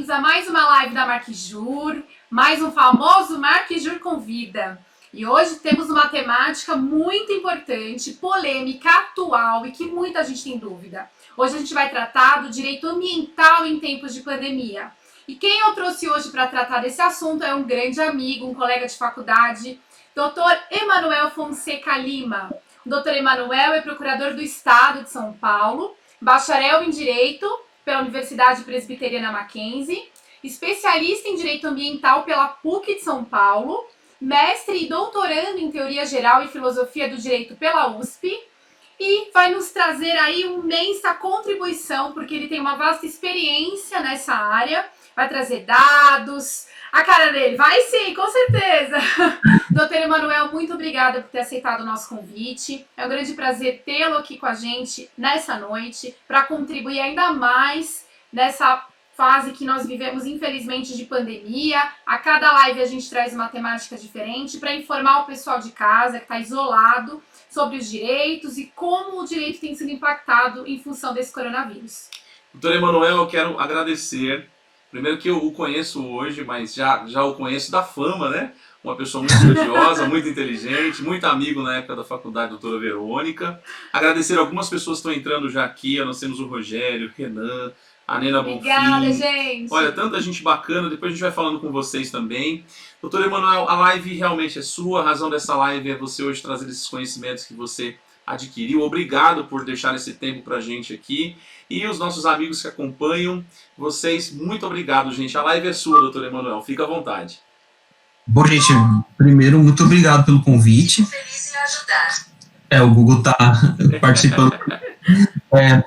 bem-vindos a mais uma live da Marquijur, mais um famoso Marquijur Convida. E hoje temos uma temática muito importante, polêmica, atual e que muita gente tem dúvida. Hoje a gente vai tratar do direito ambiental em tempos de pandemia. E quem eu trouxe hoje para tratar desse assunto é um grande amigo, um colega de faculdade, Dr. Emanuel Fonseca Lima. O Dr. Emanuel é procurador do Estado de São Paulo, bacharel em Direito pela Universidade Presbiteriana Mackenzie, especialista em Direito Ambiental pela PUC de São Paulo, mestre e doutorando em Teoria Geral e Filosofia do Direito pela USP, e vai nos trazer aí uma imensa contribuição, porque ele tem uma vasta experiência nessa área, vai trazer dados, a cara dele, vai sim, com certeza. Doutor Emanuel, muito obrigada por ter aceitado o nosso convite. É um grande prazer tê-lo aqui com a gente nessa noite, para contribuir ainda mais nessa fase que nós vivemos, infelizmente, de pandemia. A cada live a gente traz uma temática diferente para informar o pessoal de casa que está isolado sobre os direitos e como o direito tem sido impactado em função desse coronavírus. Doutor Emanuel, eu quero agradecer. Primeiro que eu o conheço hoje, mas já o conheço da fama, né? Uma pessoa muito estudiosa, muito inteligente, muito amigo na época da faculdade, doutora Verônica. Agradecer algumas pessoas que estão entrando já aqui. Nós temos o Rogério, o Renan, a Nena Bonfim. Obrigada, gente. Olha, tanta gente bacana. Depois a gente vai falando com vocês também. Doutor Emanuel, a live realmente é sua. A razão dessa live é você hoje trazer esses conhecimentos que você adquiriu. Obrigado por deixar esse tempo pra gente aqui. E os nossos amigos que acompanham, vocês, muito obrigado, gente. A live é sua, doutor Emanuel. Fica à vontade. Bom, gente, primeiro, muito obrigado pelo convite. Feliz em ajudar. O Google está participando.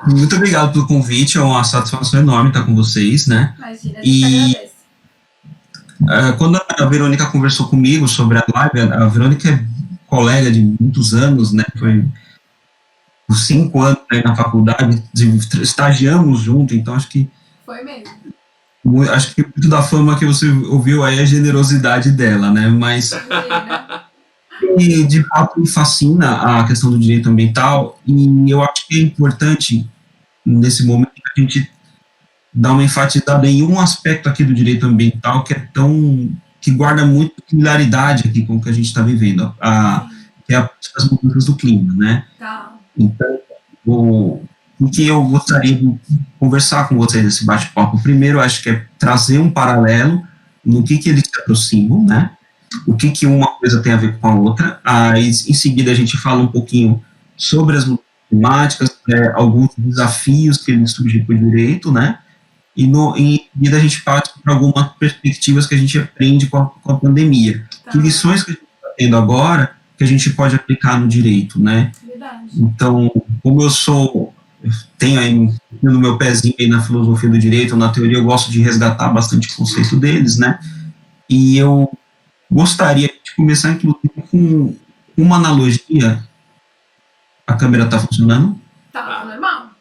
Muito obrigado pelo convite, é uma satisfação enorme estar com vocês, né? Imagina, a gente agradece. Quando a Verônica conversou comigo sobre a live, a Verônica é colega de muitos anos, né? Foi por 5 anos aí na faculdade, estagiamos junto, então acho que... Foi mesmo. Acho que muito da fama que você ouviu aí é a generosidade dela, né? Mas... E, de fato, me fascina a questão do direito ambiental, e eu acho que é importante, nesse momento, a gente dar uma enfatizada em um aspecto aqui do direito ambiental que guarda muito similaridade aqui com o que a gente está vivendo, que é as mudanças do clima, né? Tá. Então, o que eu gostaria de conversar com vocês nesse bate-papo, primeiro, acho que é trazer um paralelo no que eles se aproximam, né? O que uma coisa tem a ver com a outra. Aí, em seguida, a gente fala um pouquinho sobre as mudanças climáticas, alguns desafios que eles surgem para o direito, né? E em seguida a gente parte para algumas perspectivas que a gente aprende com a pandemia. Tá. Que lições que a gente está tendo agora que a gente pode aplicar no direito, né? Verdade. Então, como eu tenho aí no meu pezinho aí na filosofia do direito, na teoria, eu gosto de resgatar bastante o conceito deles, né? E eu gostaria de começar, inclusive, com uma analogia. A câmera está funcionando? Tá normal.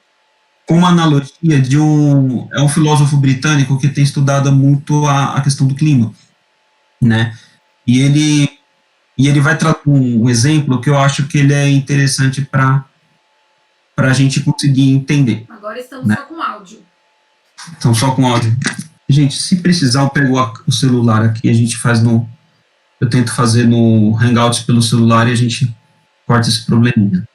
Com uma analogia de um filósofo britânico que tem estudado muito a questão do clima, né? E ele vai trazer um exemplo que eu acho que ele é interessante para a gente conseguir entender. Agora estamos, né, só com áudio. Então, só com áudio. Gente, se precisar, eu pego o celular aqui, a gente faz eu tento fazer no Hangouts pelo celular e a gente corta esse probleminha.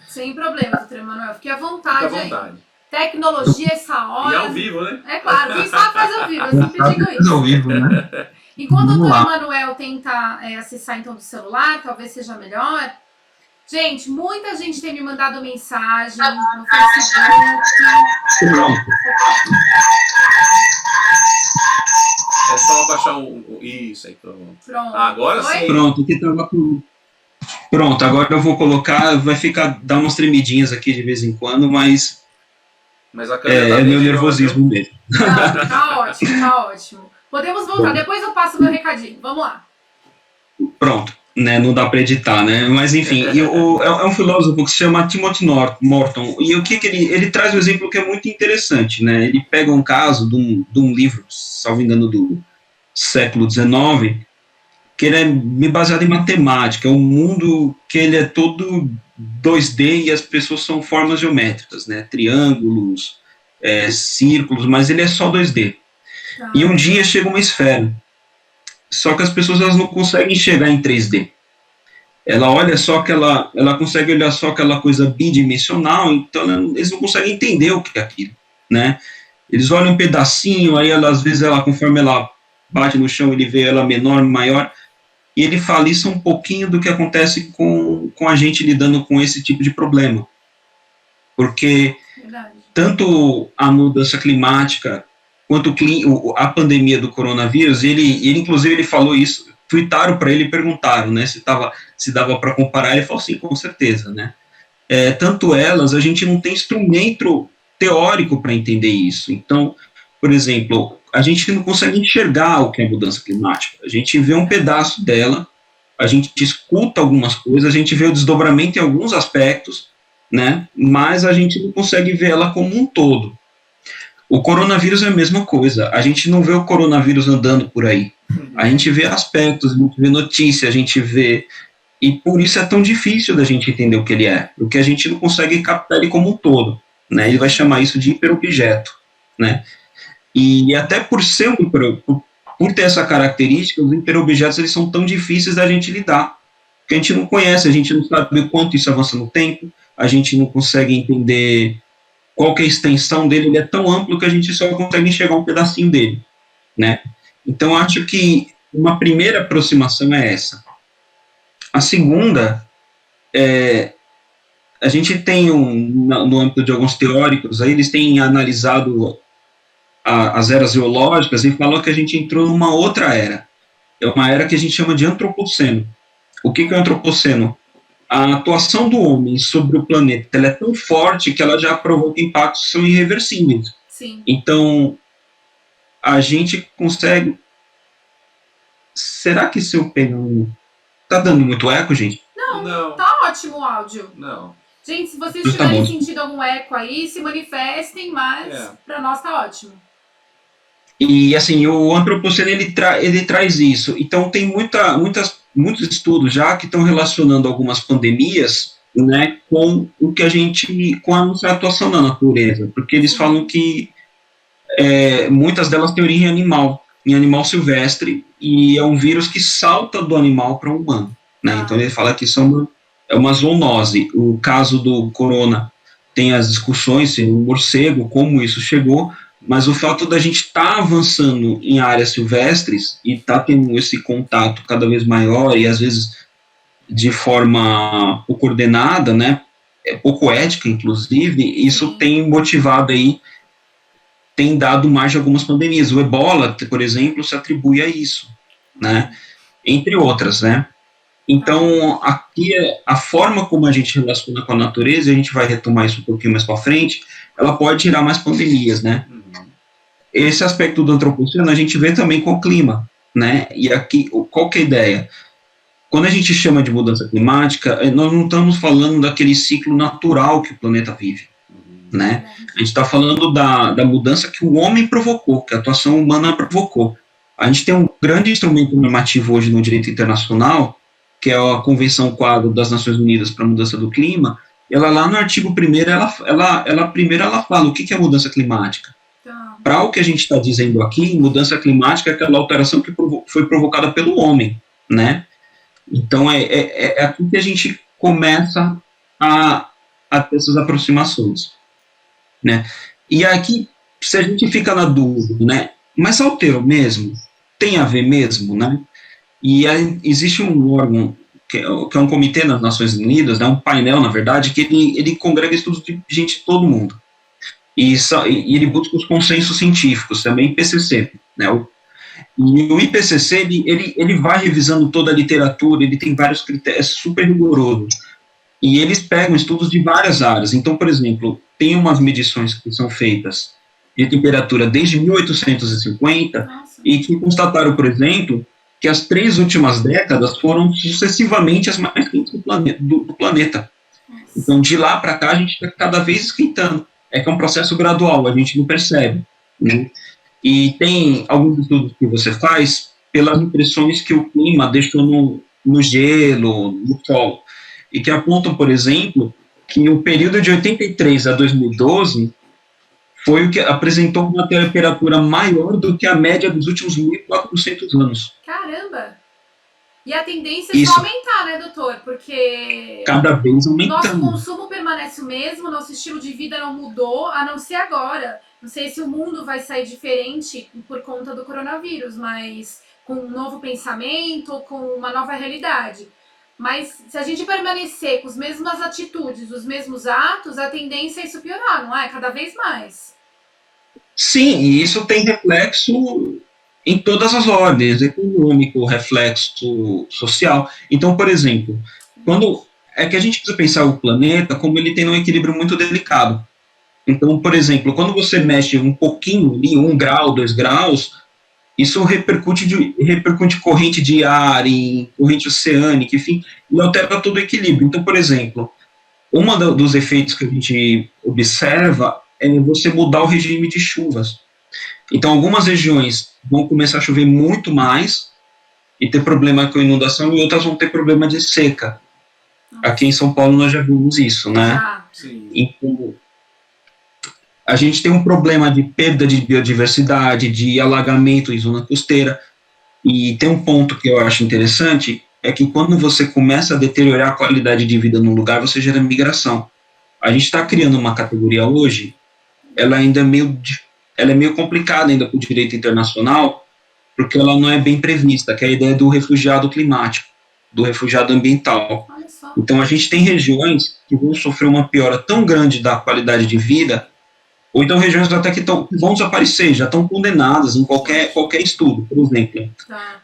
Sem problema, doutor Emanuel. Fique à vontade, Fique à vontade. Aí. Tecnologia, essa hora... E ao vivo, né? É claro, quem sabe faz ao vivo, eu sempre digo isso. Ao vivo, né? Enquanto o doutor Emanuel tenta acessar, então, do celular, talvez seja melhor. Gente, muita gente tem me mandado mensagem no Facebook. Pronto. É só abaixar isso aí, pronto. Agora sim. Pronto, aqui tava com... Pronto, agora eu vou colocar, dar umas tremidinhas aqui de vez em quando, mas a câmera tá meu nervosismo mesmo. Não, tá ótimo, tá ótimo. Podemos voltar, depois eu passo meu recadinho, vamos lá. Pronto, né, não dá para editar, né, mas enfim, é um filósofo que se chama Timothy Morton, e o que ele traz um exemplo que é muito interessante, né, ele pega um caso de um livro, salvo engano, do século XIX, que ele é baseado em matemática, é um mundo que ele é todo 2D e as pessoas são formas geométricas, né, triângulos, círculos, mas ele é só 2D. Tá. E um dia chega uma esfera. Só que as pessoas elas não conseguem enxergar em 3D. Ela olha só ela consegue olhar só aquela coisa bidimensional, então eles não conseguem entender o que é aquilo, né? Eles olham um pedacinho, aí às vezes conforme ela bate no chão, ele vê ela menor, maior, e ele fala isso um pouquinho do que acontece com a gente lidando com esse tipo de problema. Porque Verdade. tanto a mudança climática quanto a pandemia do coronavírus, ele inclusive ele falou isso, tuitaram para ele e perguntaram, né, se dava para comparar, ele falou sim, com certeza, né. Tanto elas, a gente não tem instrumento teórico para entender isso. Então, por exemplo, a gente não consegue enxergar o que é mudança climática. A gente vê um pedaço dela, a gente escuta algumas coisas, a gente vê o desdobramento em alguns aspectos, né, mas a gente não consegue ver ela como um todo. O coronavírus é a mesma coisa, a gente não vê o coronavírus andando por aí, a gente vê aspectos, a gente vê notícia, a gente vê, e por isso é tão difícil da gente entender o que ele é, porque a gente não consegue captar ele como um todo, né, ele vai chamar isso de hiperobjeto, né, e até por ter essa característica, os hiperobjetos eles são tão difíceis da gente lidar, porque a gente não conhece, a gente não sabe o quanto isso avança no tempo, a gente não consegue entender qual que é a extensão dele, ele é tão amplo que a gente só consegue enxergar um pedacinho dele, né? Então, acho que uma primeira aproximação é essa. A segunda, a gente tem, no âmbito de alguns teóricos, aí eles têm analisado as eras geológicas e falam que a gente entrou numa outra era. É uma era que a gente chama de antropoceno. O que é o antropoceno? A atuação do homem sobre o planeta ela é tão forte que ela já provoca impactos que são irreversíveis. Sim. Então, a gente consegue... Será que se eu pegar Tá dando muito eco, gente? Não, tá ótimo o áudio. Não. Gente, se vocês Tá tiverem bom. sentido algum eco aí, se manifestem, mas pra nós tá ótimo. E, assim, o antropoceno, ele traz isso. Então, tem muitos estudos já que estão relacionando algumas pandemias, né, com com a nossa atuação na natureza, porque eles falam que muitas delas têm origem em animal silvestre, e é um vírus que salta do animal para o humano, né, então ele fala que isso é uma zoonose. O caso do corona tem as discussões, se o morcego, como isso chegou, mas o fato da gente estar avançando em áreas silvestres e estar tendo esse contato cada vez maior e às vezes de forma pouco coordenada, né, pouco ética inclusive, isso tem motivado aí, tem dado margem a algumas pandemias. O Ebola, por exemplo, se atribui a isso, né, entre outras, né. Então, aqui a forma como a gente relaciona com a natureza, a gente vai retomar isso um pouquinho mais para frente, ela pode gerar mais pandemias, né. Esse aspecto do antropoceno a gente vê também com o clima, né, e aqui, qual que é a ideia? Quando a gente chama de mudança climática, nós não estamos falando daquele ciclo natural que o planeta vive, né, a gente está falando da mudança que o homem provocou, que a atuação humana provocou. A gente tem um grande instrumento normativo hoje no direito internacional, que é a Convenção Quadro das Nações Unidas para a Mudança do Clima. Ela lá no artigo 1º, ela fala o que é mudança climática. Para o que a gente está dizendo aqui, mudança climática é aquela alteração que foi provocada pelo homem, né? Então, é aqui que a gente começa a ter essas aproximações, né? E aqui, se a gente fica na dúvida, né? Mas alterou mesmo? Tem a ver mesmo, né? E aí, existe um órgão, que é um comitê nas Nações Unidas, né, um painel, na verdade, que ele congrega estudos de gente de todo mundo. E ele busca os consensos científicos, também IPCC, né, e o IPCC, ele vai revisando toda a literatura, ele tem vários critérios, é super rigoroso, e eles pegam estudos de várias áreas. Então, por exemplo, tem umas medições que são feitas de temperatura desde 1850, e que constataram, por exemplo, que as 3 últimas décadas foram sucessivamente as mais quentes do planeta. Então, de lá para cá, a gente está cada vez esquentando. É que é um processo gradual, a gente não percebe, né? E tem alguns estudos que você faz pelas impressões que o clima deixou no gelo, no solo, e que apontam, por exemplo, que o período de 83 a 2012 foi o que apresentou uma temperatura maior do que a média dos últimos 1.400 anos. Caramba! E a tendência é Isso. só aumentar, né, doutor? Porque Cada vez nosso aumentando. consumo permanece o mesmo, nosso estilo de vida não mudou, a não ser agora. Não sei se o mundo vai sair diferente por conta do coronavírus, mas com um novo pensamento ou com uma nova realidade. Mas se a gente permanecer com as mesmas atitudes, os mesmos atos, a tendência é isso piorar, não é? Cada vez mais. Sim, e isso tem reflexo em todas as ordens, econômico, reflexo social. Então, por exemplo, quando é que a gente precisa pensar o planeta como ele tem um equilíbrio muito delicado. Então, por exemplo, quando você mexe um pouquinho ali, 1 grau, 2 graus, isso repercute corrente de ar, em corrente oceânica, enfim, e altera todo o equilíbrio. Então, por exemplo, dos efeitos que a gente observa é você mudar o regime de chuvas. Então, algumas regiões vão começar a chover muito mais e ter problema com inundação, e outras vão ter problema de seca. Aqui em São Paulo nós já vimos isso, né? Sim. Então, a gente tem um problema de perda de biodiversidade, de alagamento em zona costeira, e tem um ponto que eu acho interessante, é que quando você começa a deteriorar a qualidade de vida num lugar, você gera migração. A gente está criando uma categoria hoje, ela ainda é meio complicada ainda para o direito internacional, porque ela não é bem prevista, que é a ideia do refugiado climático, do refugiado ambiental. Então a gente tem regiões que vão sofrer uma piora tão grande da qualidade de vida, ou então regiões até que vão desaparecer, já estão condenadas em qualquer estudo. Por exemplo,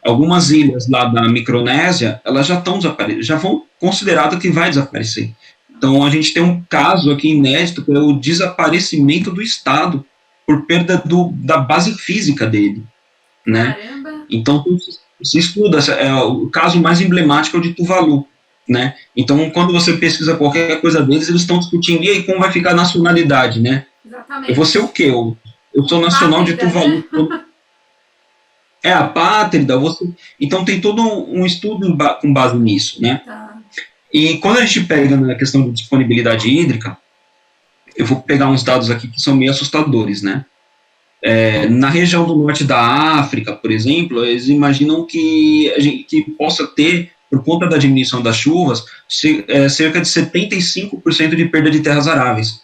algumas ilhas lá da Micronésia, elas já vão consideradas que vai desaparecer. Então a gente tem um caso aqui inédito, que é o desaparecimento do Estado por perda da base física dele, né? Caramba. Então se estuda, o caso mais emblemático é o de Tuvalu, né? Então quando você pesquisa qualquer coisa deles, eles estão discutindo, e aí como vai ficar a nacionalidade, né? Exatamente. Eu vou ser o quê? Eu sou nacional de Tuvalu. Né? É apátrida. Então tem todo um estudo com base nisso, né? Tá. E quando a gente pega na questão de disponibilidade hídrica, eu vou pegar uns dados aqui que são meio assustadores, né? Na região do norte da África, por exemplo, eles imaginam que possa ter, por conta da diminuição das chuvas, cerca de 75% de perda de terras aráveis.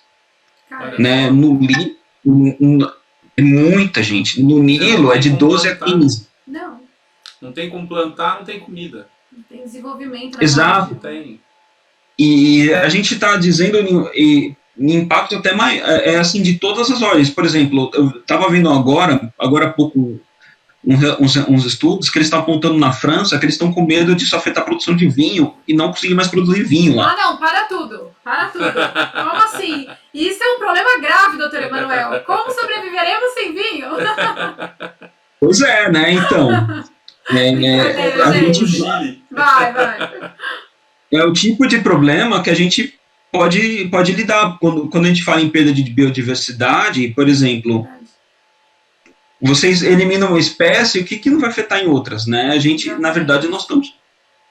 Né? No Nilo, é muita gente. No Nilo é de 12 a 15. Não tem como plantar, não tem comida. Não tem desenvolvimento. Exato. Não tem. E a gente está dizendo em impacto até mais, assim, de todas as ordens. Por exemplo, eu estava vendo agora há pouco, uns estudos que eles estão apontando na França que eles estão com medo disso afetar a produção de vinho e não conseguir mais produzir vinho lá. Ah, não, para tudo. Como assim? Isso é um problema grave, doutor Emanuel. Como sobreviveremos sem vinho? Pois é, né? Então. A gente vai. É o tipo de problema que a gente pode lidar quando a gente fala em perda de biodiversidade, por exemplo. Vocês eliminam uma espécie, o que não vai afetar em outras, né? A gente, na verdade, nós estamos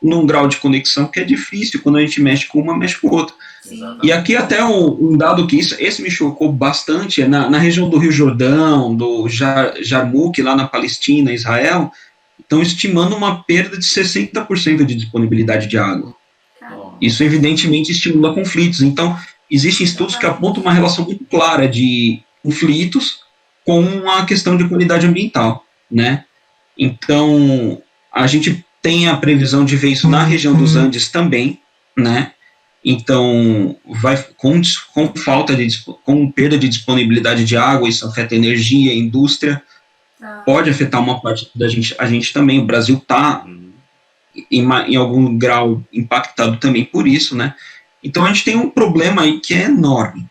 num grau de conexão que é difícil, quando a gente mexe com uma, mexe com outra. Sim. E aqui até um dado que esse me chocou bastante, é na região do Rio Jordão, do Jarmuk, lá na Palestina, Israel, estão estimando uma perda de 60% de disponibilidade de água. Isso, evidentemente, estimula conflitos. Então, existem estudos que apontam uma relação muito clara de conflitos com a questão de qualidade ambiental, né? Então, a gente tem a previsão de ver isso na região dos Andes também, né? Então, com perda de disponibilidade de água, isso afeta a energia, a indústria, pode afetar uma parte da gente, a gente também, o Brasil está em algum grau impactado também por isso, né? Então, a gente tem um problema aí que é enorme,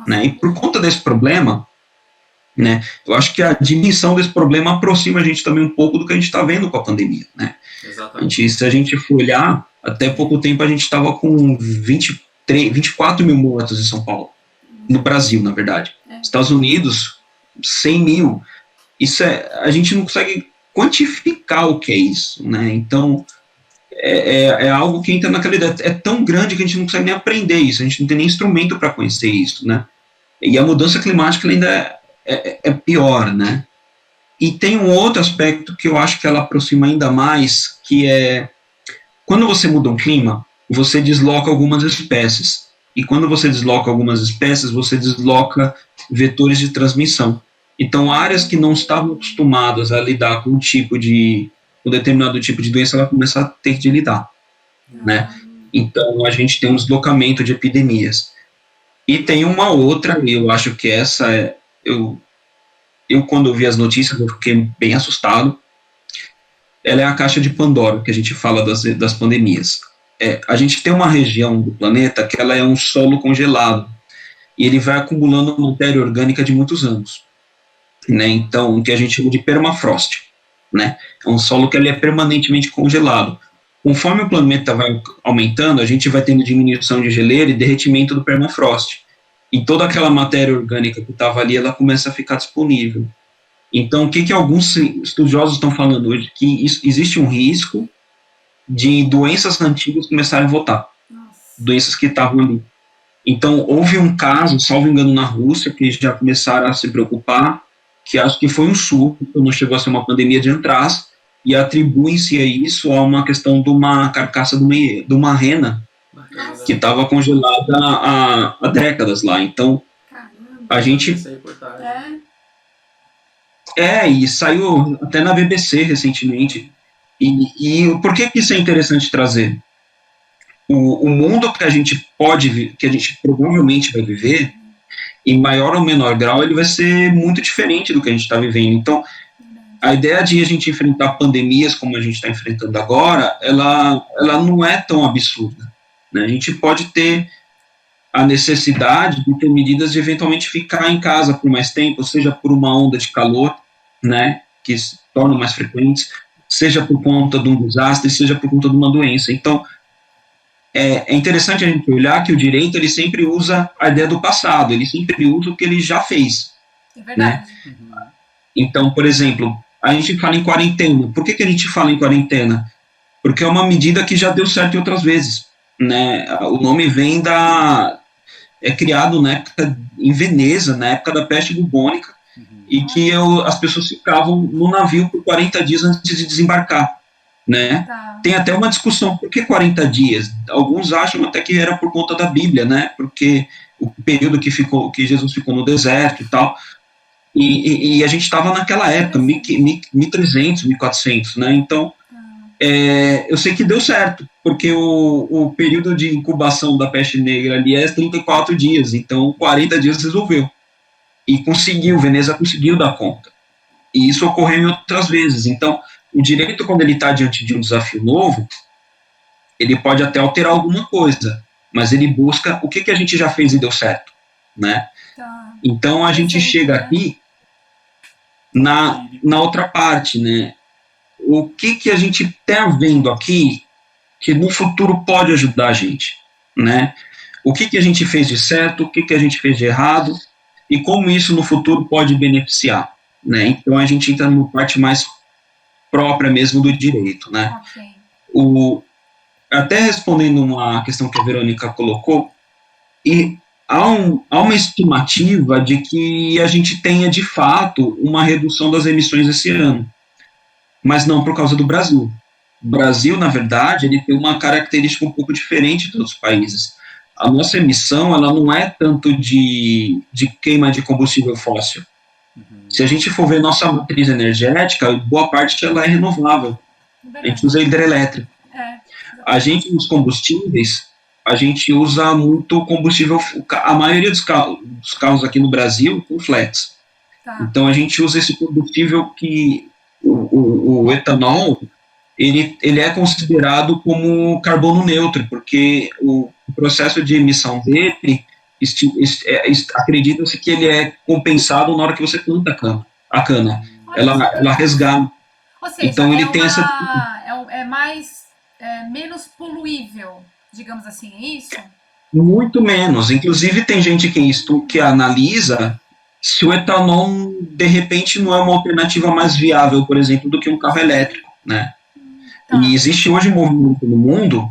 né? E por conta desse problema, né, eu acho que a dimensão desse problema aproxima a gente também um pouco do que a gente está vendo com a pandemia, né? Exatamente. Se a gente for olhar, até pouco tempo a gente estava com 24 mil mortos em São Paulo, no Brasil, na verdade. Estados Unidos, 100 mil. A gente não consegue quantificar o que é isso, né? Então, é algo que entra naquela ideia, é tão grande que a gente não consegue nem aprender isso, a gente não tem nem instrumento para conhecer isso, né? E a mudança climática ainda é pior, né? E tem um outro aspecto que eu acho que ela aproxima ainda mais, que é quando você muda um clima, você desloca algumas espécies. E quando você desloca algumas espécies, você desloca vetores de transmissão. Então, áreas que não estavam acostumadas a lidar com um determinado tipo de doença, ela começa a ter de lidar, né? Então, a gente tem um deslocamento de epidemias. E tem uma outra, eu acho que essa eu quando vi as notícias, eu fiquei bem assustado. Ela é a caixa de Pandora, que a gente fala das pandemias. A gente tem uma região do planeta que ela é um solo congelado, e ele vai acumulando matéria orgânica de muitos anos, né? Então, o que a gente chama de permafrost, né? É um solo que ele é permanentemente congelado. Conforme o planeta vai aumentando, a gente vai tendo diminuição de geleira e derretimento do permafrost. E toda aquela matéria orgânica que estava ali, ela começa a ficar disponível. Então, o que alguns estudiosos estão falando hoje? Que existe um risco de doenças antigas começarem a voltar. Doenças que estavam ali. Então, houve um caso, salvo engano, na Rússia, que já começaram a se preocupar, que acho que foi um surto, não chegou a ser uma pandemia de antraz, e atribuem-se a isso a uma questão de uma carcaça de uma rena que estava congelada há décadas lá. Então, a gente... e saiu até na BBC recentemente. E por que isso é interessante trazer? O mundo que a gente que a gente provavelmente vai viver, em maior ou menor grau, ele vai ser muito diferente do que a gente está vivendo. Então, a ideia de a gente enfrentar pandemias como a gente está enfrentando agora, ela não é tão absurda, né? A gente pode ter a necessidade de ter medidas de eventualmente ficar em casa por mais tempo, seja por uma onda de calor, né, que se tornam mais frequentes, seja por conta de um desastre, seja por conta de uma doença. Então, é interessante a gente olhar que o direito, ele sempre usa a ideia do passado, ele sempre usa o que ele já fez. É verdade. Né? Então, por exemplo, a gente fala em quarentena. Por que a gente fala em quarentena? Porque é uma medida que já deu certo em outras vezes. Né? O nome vem é criado na época, em Veneza, na época da peste bubônica, e que as pessoas ficavam no navio por 40 dias antes de desembarcar, né? Tá. Tem até uma discussão, por que 40 dias? Alguns acham até que era por conta da Bíblia, né? Porque o período que Jesus ficou no deserto e tal, e a gente estava naquela época, 1300, 1400, né? Então, eu sei que deu certo, porque o período de incubação da peste negra ali é 34 dias, então 40 dias resolveu. E Veneza conseguiu dar conta. E isso ocorreu em outras vezes. Então, o direito, quando ele está diante de um desafio novo, ele pode até alterar alguma coisa, mas ele busca o que a gente já fez e deu certo, né? Tá. Então, a gente chega aqui na outra parte, né? O que a gente está vendo aqui que no futuro pode ajudar a gente, né? O que a gente fez de certo, o que a gente fez de errado, e como isso no futuro pode beneficiar, né? Então a gente entra numa parte mais própria mesmo do direito, né? Okay. Até respondendo uma questão que a Verônica colocou, e há uma estimativa de que a gente tenha de fato uma redução das emissões esse ano, mas não por causa do Brasil. O Brasil, na verdade, ele tem uma característica um pouco diferente de outros países. A nossa emissão, ela não é tanto de queima de combustível fóssil. Se a gente for ver nossa matriz energética, boa parte ela é renovável. A gente usa hidrelétrica. A gente, nos combustíveis, a gente usa muito combustível, a maioria dos carros aqui no Brasil, com flex. Tá. Então, a gente usa esse combustível que o etanol, ele é considerado como carbono neutro, porque o processo de emissão dele, acredita-se que ele é compensado na hora que você planta a cana. Ela resgata. Ou seja, então, ele tem essa... menos poluível, digamos assim, é isso? Muito menos. Inclusive, tem gente que analisa se o etanol, de repente, não é uma alternativa mais viável, por exemplo, do que um carro elétrico, né? Tá. E existe hoje um movimento no mundo,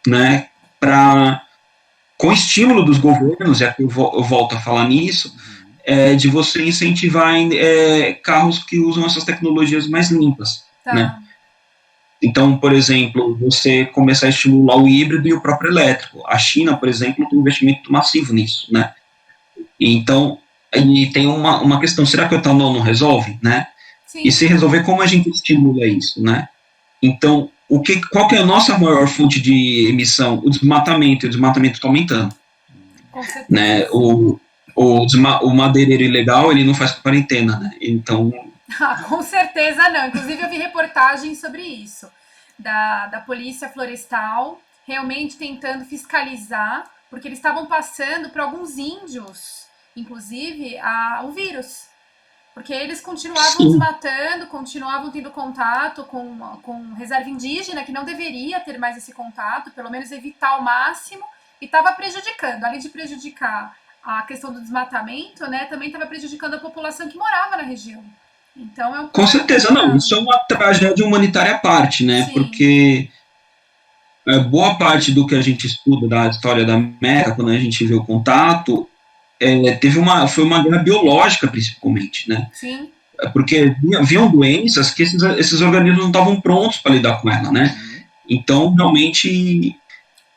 né, com estímulo dos governos, e aqui eu volto a falar nisso, de você incentivar carros que usam essas tecnologias mais limpas, né? Então, por exemplo, você começar a estimular o híbrido e o próprio elétrico. A China, por exemplo, tem um investimento massivo nisso, né? Então, e tem uma questão, será que o etanol não resolve, né? Sim. E se resolver, como a gente estimula isso, né? Então, qual que é a nossa maior fonte de emissão? O desmatamento, e o desmatamento está aumentando. Com certeza. Né? O madeireiro ilegal, ele não faz quarentena, né? Então... Com certeza não. Inclusive, eu vi reportagens sobre isso, da Polícia Florestal, realmente tentando fiscalizar, porque eles estavam passando para alguns índios, inclusive, o vírus. Porque eles continuavam desmatando, continuavam tendo contato com reserva indígena, que não deveria ter mais esse contato, pelo menos evitar ao máximo, e estava prejudicando. Além de prejudicar a questão do desmatamento, né, também estava prejudicando a população que morava na região. Então, com certeza, não. Isso é uma tragédia humanitária à parte, né? Sim. Porque boa parte do que a gente estuda da história da América, quando a gente vê o contato, foi uma guerra biológica, principalmente, né? Sim. Porque haviam doenças que esses organismos não estavam prontos para lidar com ela, né? Então, realmente,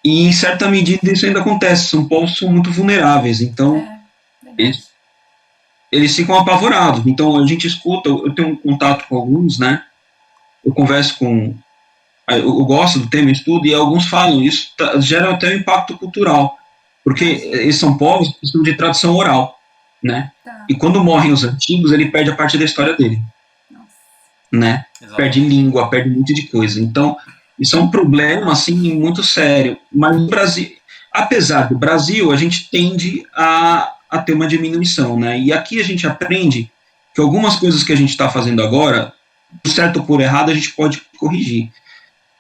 e em certa medida isso ainda acontece, são povos muito vulneráveis, então eles ficam apavorados. Então, a gente escuta, eu tenho um contato com alguns, né? Eu converso eu gosto do tema, estudo, e alguns falam, isso gera até um impacto cultural, porque eles são povos que são de tradição oral, né? E quando morrem os antigos, ele perde a parte da história dele, né? Exatamente. Perde língua, perde um monte de coisa. Então, isso é um problema, assim, muito sério. Mas no Brasil, apesar do Brasil, a gente tende a ter uma diminuição, né? E aqui a gente aprende que algumas coisas que a gente está fazendo agora, por certo ou por errado, a gente pode corrigir.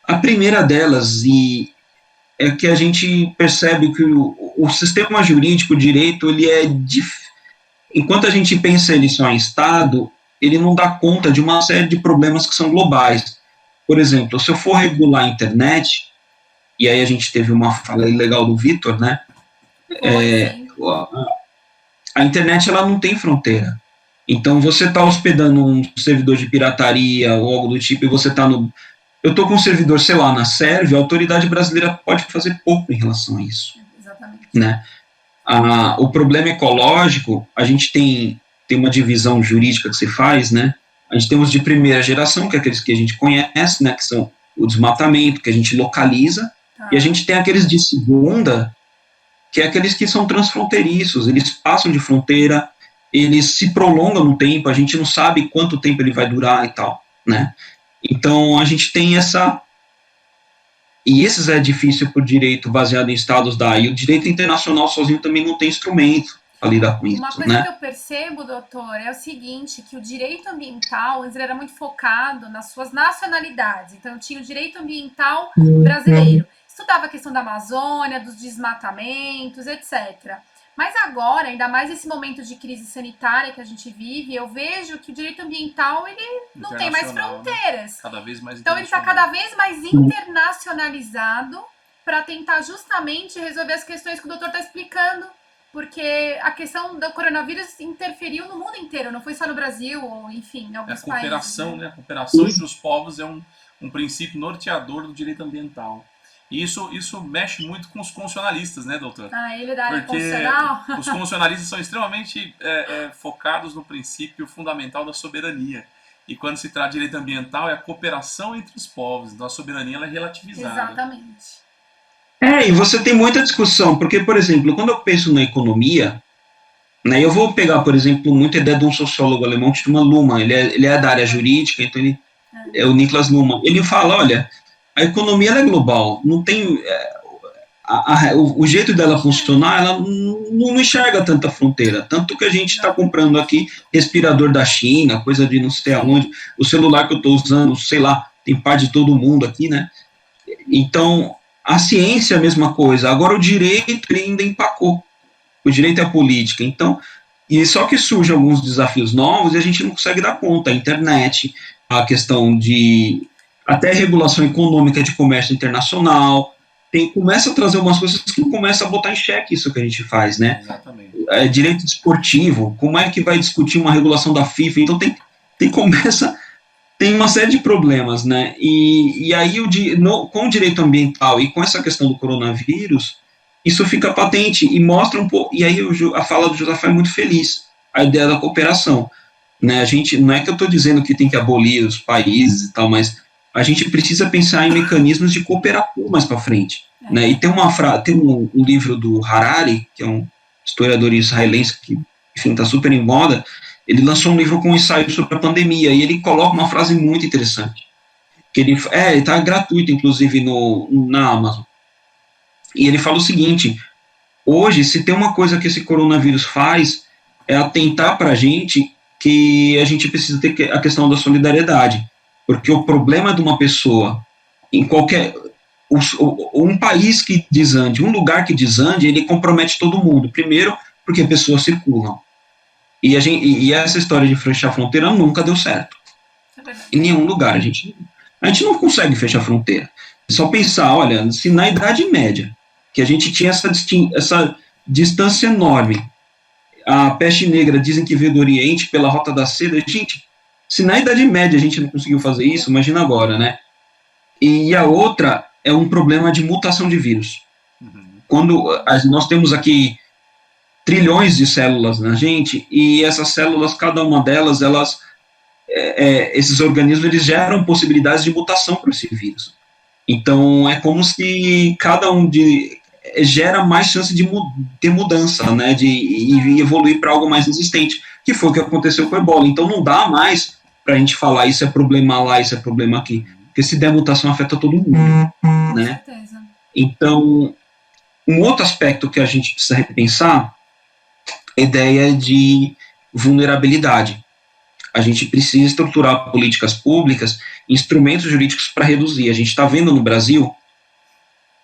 A primeira delas é que a gente percebe que o sistema jurídico, o direito, ele enquanto a gente pensa ele só em Estado, ele não dá conta de uma série de problemas que são globais. Por exemplo, se eu for regular a internet, e aí a gente teve uma fala legal do Vitor, né? A internet, ela não tem fronteira. Então, você está hospedando um servidor de pirataria ou algo do tipo, e você está no... Eu estou com um servidor, sei lá, na Sérvia, a autoridade brasileira pode fazer pouco em relação a isso. Exatamente. Né? O problema ecológico, a gente tem uma divisão jurídica que se faz, né? A gente tem os de primeira geração, que é aqueles que a gente conhece, né? Que são o desmatamento, que a gente localiza, e a gente tem aqueles de segunda, que é aqueles que são transfronteiriços, eles passam de fronteira, eles se prolongam no tempo, a gente não sabe quanto tempo ele vai durar e tal, né? Então, a gente tem e esses é difícil por direito baseado em estados e o direito internacional sozinho também não tem instrumento para lidar com isso, Uma coisa que eu percebo, doutor, é o seguinte, que o direito ambiental, antes ele era muito focado nas suas nacionalidades, então tinha o direito ambiental brasileiro, estudava a questão da Amazônia, dos desmatamentos, etc. Mas agora, ainda mais nesse momento de crise sanitária que a gente vive, eu vejo que o direito ambiental, ele não tem mais fronteiras. Cada vez mais então, ele está cada vez mais internacionalizado para tentar justamente resolver as questões que o doutor está explicando. Porque a questão do coronavírus interferiu no mundo inteiro, não foi só no Brasil, ou enfim, em alguns países. Né? A cooperação entre os povos é um princípio norteador do direito ambiental. E isso mexe muito com os constitucionalistas, né, doutor? Ele da área constitucional? Os constitucionalistas são extremamente focados no princípio fundamental da soberania. E quando se trata de direito ambiental, é a cooperação entre os povos. Então a soberania ela é relativizada. Exatamente. E você tem muita discussão, porque, por exemplo, quando eu penso na economia, né, eu vou pegar, por exemplo, muita ideia de um sociólogo alemão que se chama Luhmann, ele é da área jurídica, então ele é o Niklas Luhmann. Ele fala, olha, a economia ela é global, não tem... o jeito dela funcionar, ela não enxerga tanta fronteira, tanto que a gente está comprando aqui respirador da China, coisa de não sei aonde, o celular que eu estou usando, sei lá, tem parte de todo mundo aqui, né? Então... A ciência é a mesma coisa. Agora o direito ele ainda empacou. O direito é a política. Então, e só que surgem alguns desafios novos e a gente não consegue dar conta. A internet, a questão de até regulação econômica de comércio internacional, começa a trazer umas coisas que começa a botar em xeque isso que a gente faz, né? Exatamente. Direito esportivo, como é que vai discutir uma regulação da FIFA? Então tem uma série de problemas, né? E aí com o direito ambiental e com essa questão do coronavírus, isso fica patente e mostra um pouco. E aí a fala do Josafá é muito feliz, a ideia da cooperação, né? A gente, não é que eu estou dizendo que tem que abolir os países e tal, mas a gente precisa pensar em mecanismos de cooperação mais para frente, né? E tem um livro do Harari, que é um historiador israelense que, enfim, está super em moda. Ele lançou um livro com um ensaio sobre a pandemia e ele coloca uma frase muito interessante. Que ele está gratuito, inclusive, na Amazon. E ele fala o seguinte: hoje, se tem uma coisa que esse coronavírus faz, é atentar para a gente que a gente precisa ter a questão da solidariedade. Porque o problema de uma pessoa, em qualquer. Um país que desande, um lugar que desande, ele compromete todo mundo. Primeiro, porque pessoas circulam. E essa história de fechar a fronteira nunca deu certo. Em nenhum lugar. A gente não consegue fechar a fronteira. É só pensar, olha, se na Idade Média, que a gente tinha essa distância enorme, a peste negra dizem que veio do Oriente pela Rota da Seda, gente, se na Idade Média a gente não conseguiu fazer isso, imagina agora, né? E a outra é um problema de mutação de vírus. Quando nós temos aqui trilhões de células na gente, e essas células, cada uma delas, esses organismos, eles geram possibilidades de mutação para esse vírus. Então, é como se cada gera mais chance de ter mudança, né, de evoluir para algo mais resistente, que foi o que aconteceu com o Ebola. Então, não dá mais para a gente falar isso é problema lá, isso é problema aqui, porque se der mutação, afeta todo mundo, né? Então, um outro aspecto que a gente precisa repensar é a ideia de vulnerabilidade. A gente precisa estruturar políticas públicas, instrumentos jurídicos para reduzir. A gente está vendo no Brasil,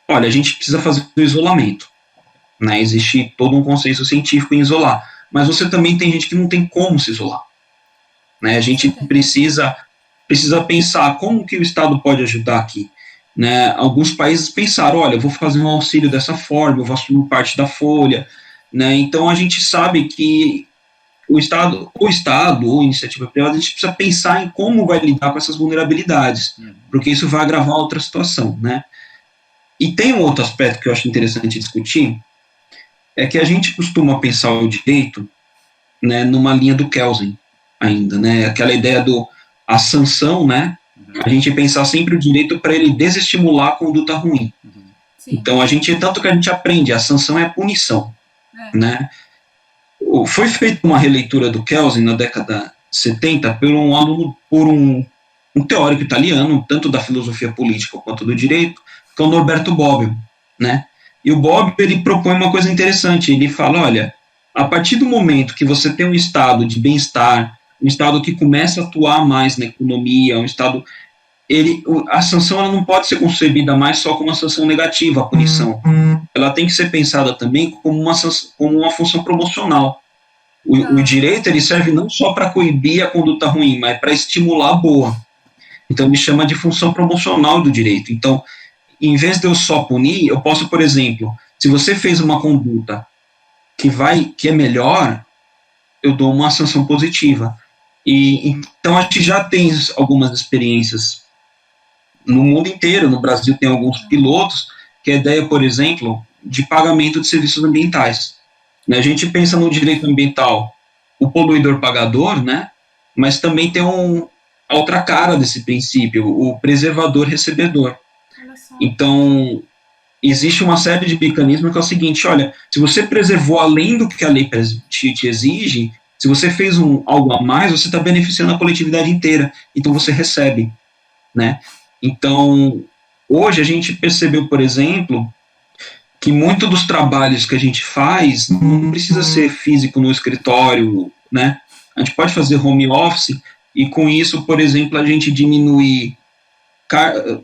olha, a gente precisa fazer o isolamento, né? Existe todo um consenso científico em isolar, mas você também tem gente que não tem como se isolar, né? A gente precisa pensar como que o Estado pode ajudar aqui, né? Alguns países pensaram, olha, eu vou fazer um auxílio dessa forma, eu vou assumir parte da folha, né? Então a gente sabe que o Estado ou iniciativa privada, a gente precisa pensar em como vai lidar com essas vulnerabilidades, porque isso vai agravar outra situação, né? E tem um outro aspecto que eu acho interessante discutir, é que a gente costuma pensar o direito, né, numa linha do Kelsen ainda, né? Aquela ideia a sanção, né? A gente pensar sempre o direito para ele desestimular a conduta ruim. Então, tanto que a gente aprende, a sanção é a punição, né? Foi feita uma releitura do Kelsen na década 70 por um teórico italiano, tanto da filosofia política quanto do direito, que é o Norberto Bobbio, né? E o Bobbio, ele propõe uma coisa interessante, ele fala, olha, a partir do momento que você tem um estado de bem-estar, um estado que começa a atuar mais na economia, um estado... a sanção ela não pode ser concebida mais só como uma sanção negativa, a punição. Ela tem que ser pensada também como uma função promocional. O direito ele serve não só para coibir a conduta ruim, mas para estimular a boa. Então ele chama de função promocional do direito. Então, em vez de eu só punir, eu posso, por exemplo, se você fez uma conduta que é melhor, eu dou uma sanção positiva. Então a gente já tem algumas experiências no mundo inteiro. No Brasil tem alguns pilotos que a ideia, por exemplo, de pagamento de serviços ambientais. Né? A gente pensa no direito ambiental, o poluidor pagador, né? Mas também tem a outra cara desse princípio, o preservador recebedor. Então, existe uma série de mecanismos que é o seguinte, olha, se você preservou além do que a lei te exige, se você fez algo a mais, você está beneficiando a coletividade inteira, então você recebe, né? Então, hoje a gente percebeu, por exemplo, que muito dos trabalhos que a gente faz não precisa ser físico no escritório, né? A gente pode fazer home office e com isso, por exemplo, a gente diminui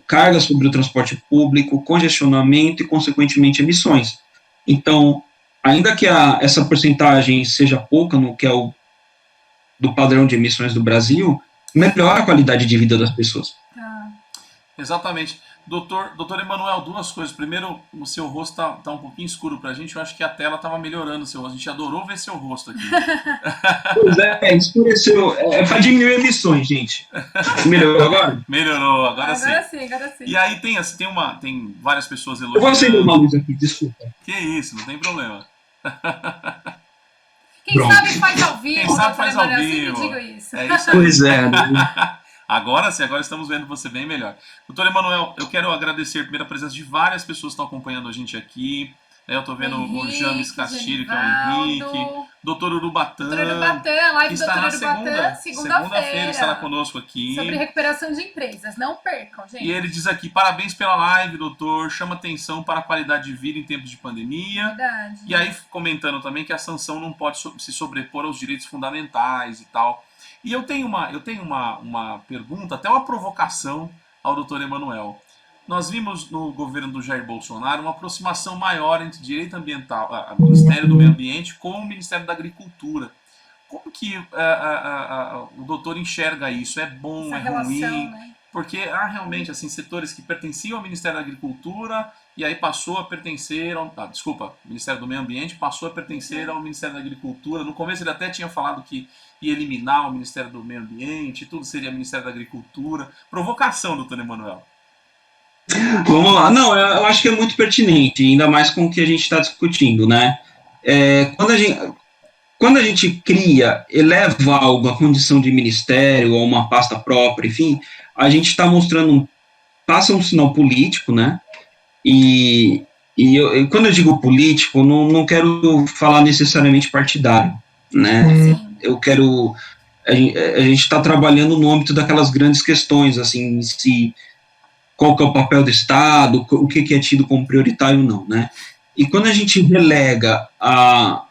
cargas sobre o transporte público, congestionamento e, consequentemente, emissões. Então, ainda que essa porcentagem seja pouca no que é do padrão de emissões do Brasil, melhora a qualidade de vida das pessoas. Exatamente. Doutor Emanuel, duas coisas. Primeiro, o seu rosto tá um pouquinho escuro pra gente. Eu acho que a tela tava melhorando o seu rosto. A gente adorou ver seu rosto aqui. Pois é, escureceu. É para diminuir emissões, gente. Melhorou agora? Melhorou, agora sim. Agora sim. E aí tem várias pessoas Eu vou acender uma elogiando. luz aqui, desculpa. Que isso, não tem problema. Quem Pronto. sabe faz ao vivo, Quem sabe doutor faz ao Emanuel, eu vivo. sempre digo isso. É isso aí. Pois é, né? Agora sim, agora estamos vendo você bem melhor. Doutor Emanuel, eu quero agradecer primeiro a presença de várias pessoas que estão acompanhando a gente aqui. Eu estou vendo o James Castilho, que é o Henrique. Doutor Urubatã. Doutor Urubatã, live que do está Doutor na Urubatã, segunda-feira estará conosco aqui. Sobre recuperação de empresas. Não percam, gente. E ele diz aqui, parabéns pela live, doutor. Chama atenção para a qualidade de vida em tempos de pandemia. Verdade. E aí, comentando também que a sanção não pode se sobrepor aos direitos fundamentais e tal. E eu tenho uma pergunta, até uma provocação ao doutor Emanuel. Nós vimos no governo do Jair Bolsonaro uma aproximação maior entre direito ambiental, o Ministério do Meio Ambiente com o Ministério da Agricultura. Como que o doutor enxerga isso? É bom, Essa é relação, ruim? né? Porque há realmente assim, setores que pertenciam ao Ministério da Agricultura e aí passou a pertencer ao... desculpa, o Ministério do Meio Ambiente passou a pertencer ao Ministério da Agricultura. No começo ele até tinha falado que ia eliminar o Ministério do Meio Ambiente, tudo seria Ministério da Agricultura. Provocação, doutor Emanuel. Vamos lá. Não, eu acho que é muito pertinente, ainda mais com o que a gente está discutindo, né? Quando a gente cria, eleva algo à condição de ministério ou uma pasta própria, enfim, a gente está mostrando, passa um sinal político, né? Quando eu digo político, não quero falar necessariamente partidário, né? Eu quero... A gente está trabalhando no âmbito daquelas grandes questões, assim, qual que é o papel do Estado, o que é tido como prioritário ou não, né? E quando a gente relega a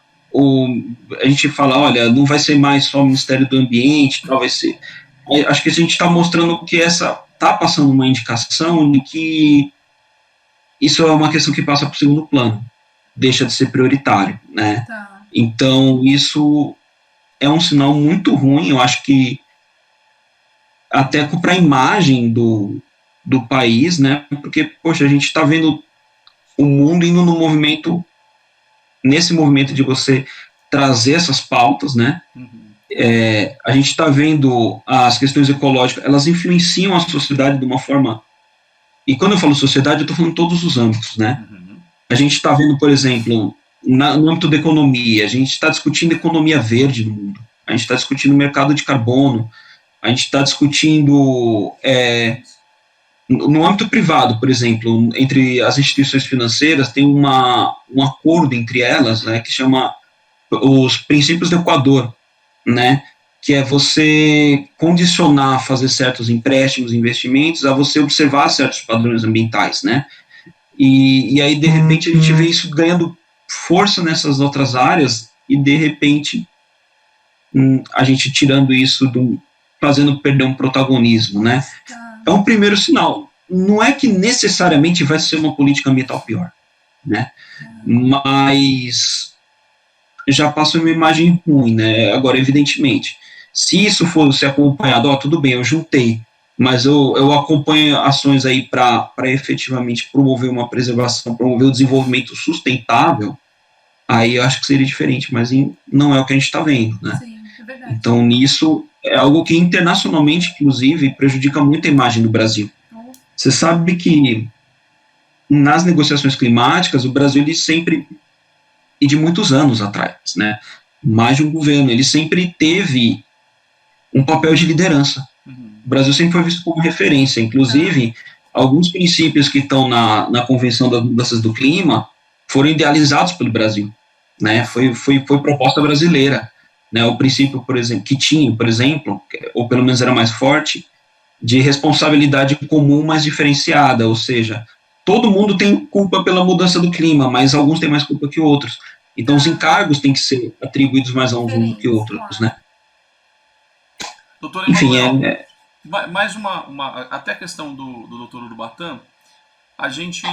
gente fala, olha, não vai ser mais só o Ministério do Ambiente, tal, vai ser... Acho que a gente está mostrando que está passando uma indicação de que isso é uma questão que passa para o segundo plano, deixa de ser prioritário, né? Tá. Então, isso é um sinal muito ruim, eu acho que até para a imagem do país, né? Porque, poxa, a gente está vendo o mundo indo no movimento, nesse movimento de você trazer essas pautas, né? A gente está vendo as questões ecológicas, elas influenciam a sociedade de uma forma... E quando eu falo sociedade, eu estou falando todos os âmbitos, né? A gente está vendo, por exemplo, no âmbito da economia, a gente está discutindo economia verde no mundo, a gente está discutindo mercado de carbono, a gente está discutindo... no âmbito privado, por exemplo, entre as instituições financeiras, tem um acordo entre elas, né, que chama os princípios do Equador, né, que é você condicionar fazer certos empréstimos, investimentos, a você observar certos padrões ambientais, né, e aí, de repente, a gente vê isso ganhando força nessas outras áreas e, de repente, a gente tirando isso, fazendo perder um protagonismo, né. É um primeiro sinal. Não é que necessariamente vai ser uma política ambiental pior, né? Mas já passa uma imagem ruim, né? Agora, evidentemente, se isso fosse acompanhado, tudo bem, eu juntei, mas eu acompanho ações aí para efetivamente promover uma preservação, promover o desenvolvimento sustentável, aí eu acho que seria diferente, mas não é o que a gente está vendo, né? Sim, é verdade. Então, nisso, é algo que internacionalmente, inclusive, prejudica muito a imagem do Brasil. Você sabe que nas negociações climáticas, o Brasil, ele sempre, e de muitos anos atrás, né, mais de um governo, ele sempre teve um papel de liderança. O Brasil sempre foi visto como referência, inclusive, alguns princípios que estão na Convenção das Mudanças do Clima foram idealizados pelo Brasil, né, foi proposta brasileira, né, o princípio, por exemplo, que tinha, por exemplo, ou pelo menos era mais forte, de responsabilidade comum mais diferenciada, ou seja, todo mundo tem culpa pela mudança do clima, mas alguns têm mais culpa que outros. Então, os encargos têm que ser atribuídos mais a uns do que outros, né? Doutor Enfim, mais até a questão do doutor Urubatã, a gente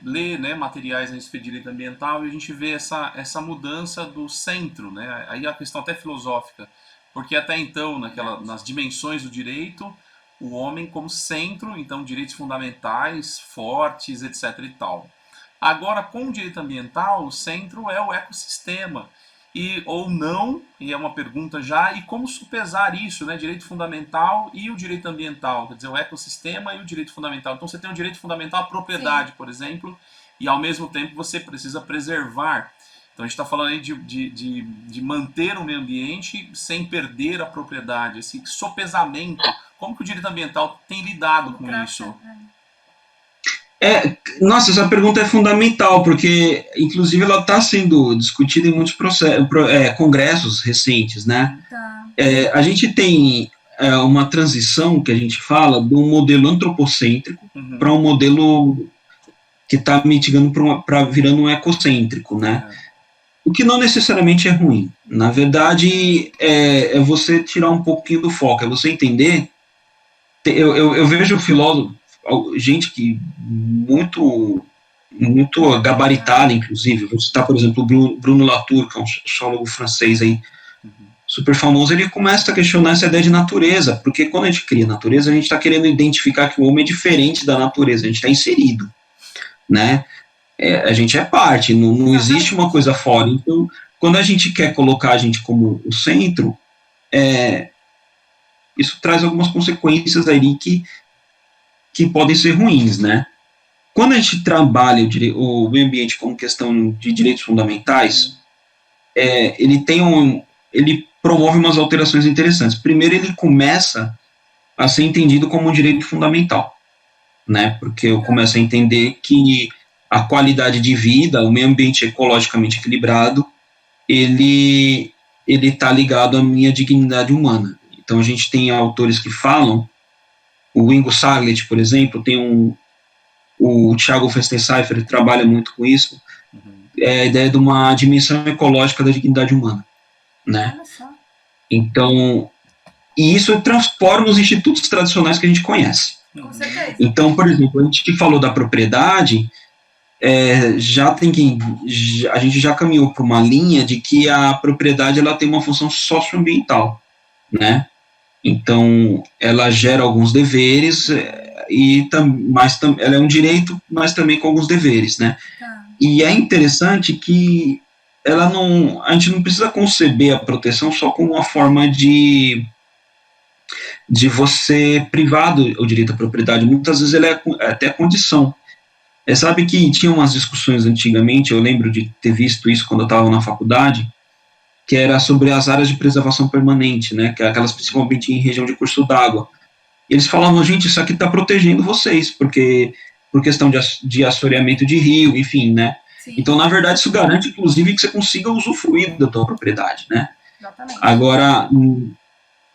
lê, né, materiais a respeito de direito ambiental e a gente vê essa mudança do centro, né? Aí a questão até filosófica, porque até então, nas dimensões do direito, o homem como centro, então direitos fundamentais, fortes, etc. e tal. Agora, com o direito ambiental, o centro é o ecossistema. E, ou não, e é uma pergunta já, e como supesar isso, né? Direito fundamental e o direito ambiental, quer dizer, o ecossistema e o direito fundamental. Então você tem o direito fundamental à propriedade, sim, por exemplo, e ao mesmo tempo você precisa preservar. Então a gente está falando aí de manter o meio ambiente sem perder a propriedade, esse sopesamento. Como que o direito ambiental tem lidado com isso? Nossa, essa pergunta é fundamental, porque, inclusive, ela está sendo discutida em muitos congressos recentes, né? Tá. A gente tem uma transição, que a gente fala, de um modelo antropocêntrico para um modelo que está mitigando para virando um ecocêntrico, né? O que não necessariamente é ruim. Na verdade, é você tirar um pouquinho do foco, é você entender. Eu vejo filósofo, gente que muito gabaritada, inclusive. Vou citar, por exemplo, o Bruno Latour, que é um sociólogo francês aí, super famoso. Ele começa a questionar essa ideia de natureza, porque quando a gente cria natureza, a gente está querendo identificar que o homem é diferente da natureza, a gente está inserido, né? A gente é parte, não existe uma coisa fora. Então, quando a gente quer colocar a gente como o centro, isso traz algumas consequências aí que podem ser ruins, né? Quando a gente trabalha o meio ambiente como questão de direitos fundamentais, ele promove umas alterações interessantes. Primeiro, ele começa a ser entendido como um direito fundamental, né? Porque eu começo a entender que a qualidade de vida, o meio ambiente ecologicamente equilibrado, ele está ligado à minha dignidade humana. Então a gente tem autores que falam, o Ingo Sarlet, por exemplo, tem o Thiago Festenseifer trabalha muito com isso, a ideia de uma dimensão ecológica da dignidade humana, né? Então, e isso transforma os institutos tradicionais que a gente conhece. Com certeza. Então, por exemplo, a gente falou da propriedade, a gente já caminhou por uma linha de que a propriedade ela tem uma função socioambiental, né? Então, ela gera alguns deveres, mas ela é um direito, mas também com alguns deveres, né? Tá. E é interessante que a gente não precisa conceber a proteção só como uma forma de você privar o direito à propriedade. Muitas vezes ele é até condição. Sabe que tinha umas discussões antigamente, eu lembro de ter visto isso quando eu estava na faculdade, que era sobre as áreas de preservação permanente, né, que é aquelas principalmente em região de curso d'água. Eles falavam, gente, isso aqui está protegendo vocês, porque por questão de assoreamento de rio, enfim, né. Sim. Então, na verdade, isso garante, inclusive, que você consiga usufruir da tua propriedade, né. Exatamente. Agora,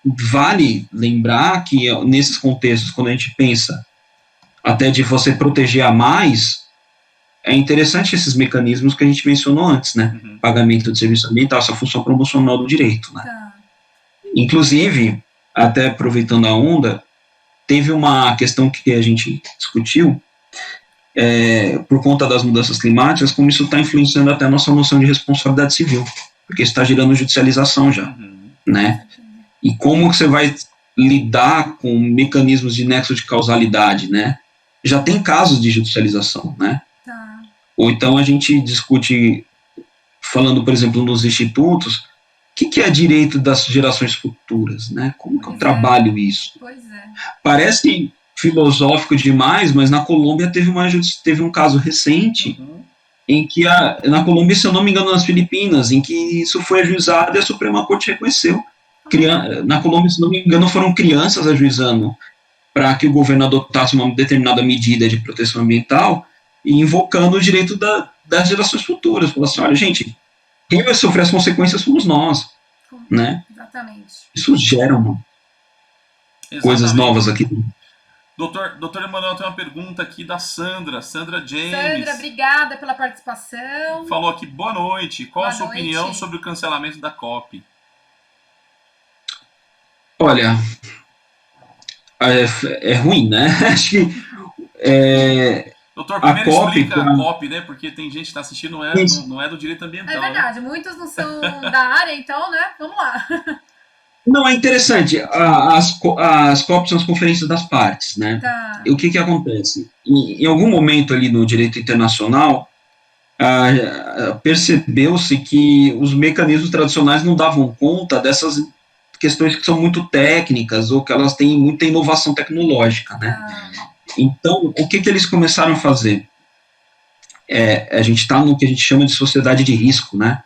vale lembrar que nesses contextos, quando a gente pensa até de você proteger a mais, é interessante esses mecanismos que a gente mencionou antes, né? Pagamento de serviço ambiental, essa função promocional do direito, né? Tá. Inclusive, até aproveitando a onda, teve uma questão que a gente discutiu, por conta das mudanças climáticas, como isso está influenciando até a nossa noção de responsabilidade civil, porque isso está gerando judicialização já, né? E como você vai lidar com mecanismos de nexo de causalidade, né? Já tem casos de judicialização, né? Tá. Ou então a gente discute, falando, por exemplo, nos institutos, o que é direito das gerações futuras, né? Como que eu trabalho isso? Pois é. Parece filosófico demais, mas na Colômbia teve um caso recente em que, na Colômbia, se eu não me engano, nas Filipinas, em que isso foi ajuizado e a Suprema Corte reconheceu. Na Colômbia, se não me engano, foram crianças ajuizando para que o governo adotasse uma determinada medida de proteção ambiental e invocando o direito das gerações futuras. Falando assim, olha, gente, quem vai sofrer as consequências somos nós, né? Exatamente. Isso gera coisas novas aqui. Doutor Emanuel, tem uma pergunta aqui da Sandra James. Sandra, obrigada pela participação. Falou aqui, boa noite. Qual a sua opinião sobre o cancelamento da COP? Olha, é ruim, né? Acho que doutor, primeiro explica a COP, né? Porque tem gente que está assistindo, não é do direito ambiental. É verdade, muitos não são da área, então, né? Vamos lá. Não, é interessante. As COPs são as conferências das partes, né? Tá. E o que acontece? Em algum momento ali no direito internacional, percebeu-se que os mecanismos tradicionais não davam conta dessas questões que são muito técnicas ou que elas têm muita inovação tecnológica, né? Então, o que eles começaram a fazer? A gente está no que a gente chama de sociedade de risco, né?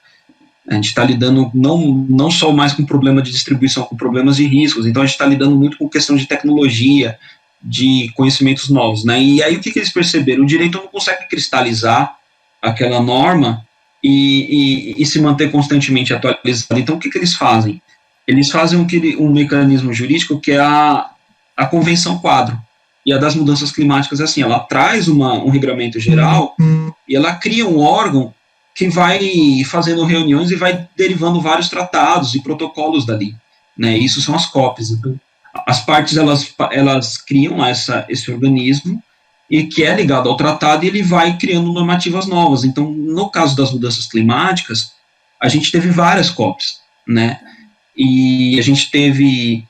A gente está lidando não só mais com problema de distribuição, com problemas de riscos. Então, a gente está lidando muito com questão de tecnologia, de conhecimentos novos, né? E aí, o que eles perceberam? O direito não consegue cristalizar aquela norma e se manter constantemente atualizado. Então, o que eles fazem? Eles fazem um mecanismo jurídico que é a Convenção Quadro. E a das mudanças climáticas é assim, ela traz um regramento geral e ela cria um órgão que vai fazendo reuniões e vai derivando vários tratados e protocolos dali, né? Isso são as COPs. Então, as partes elas criam esse organismo e que é ligado ao tratado e ele vai criando normativas novas. Então, no caso das mudanças climáticas, a gente teve várias COPs, né? E a gente teve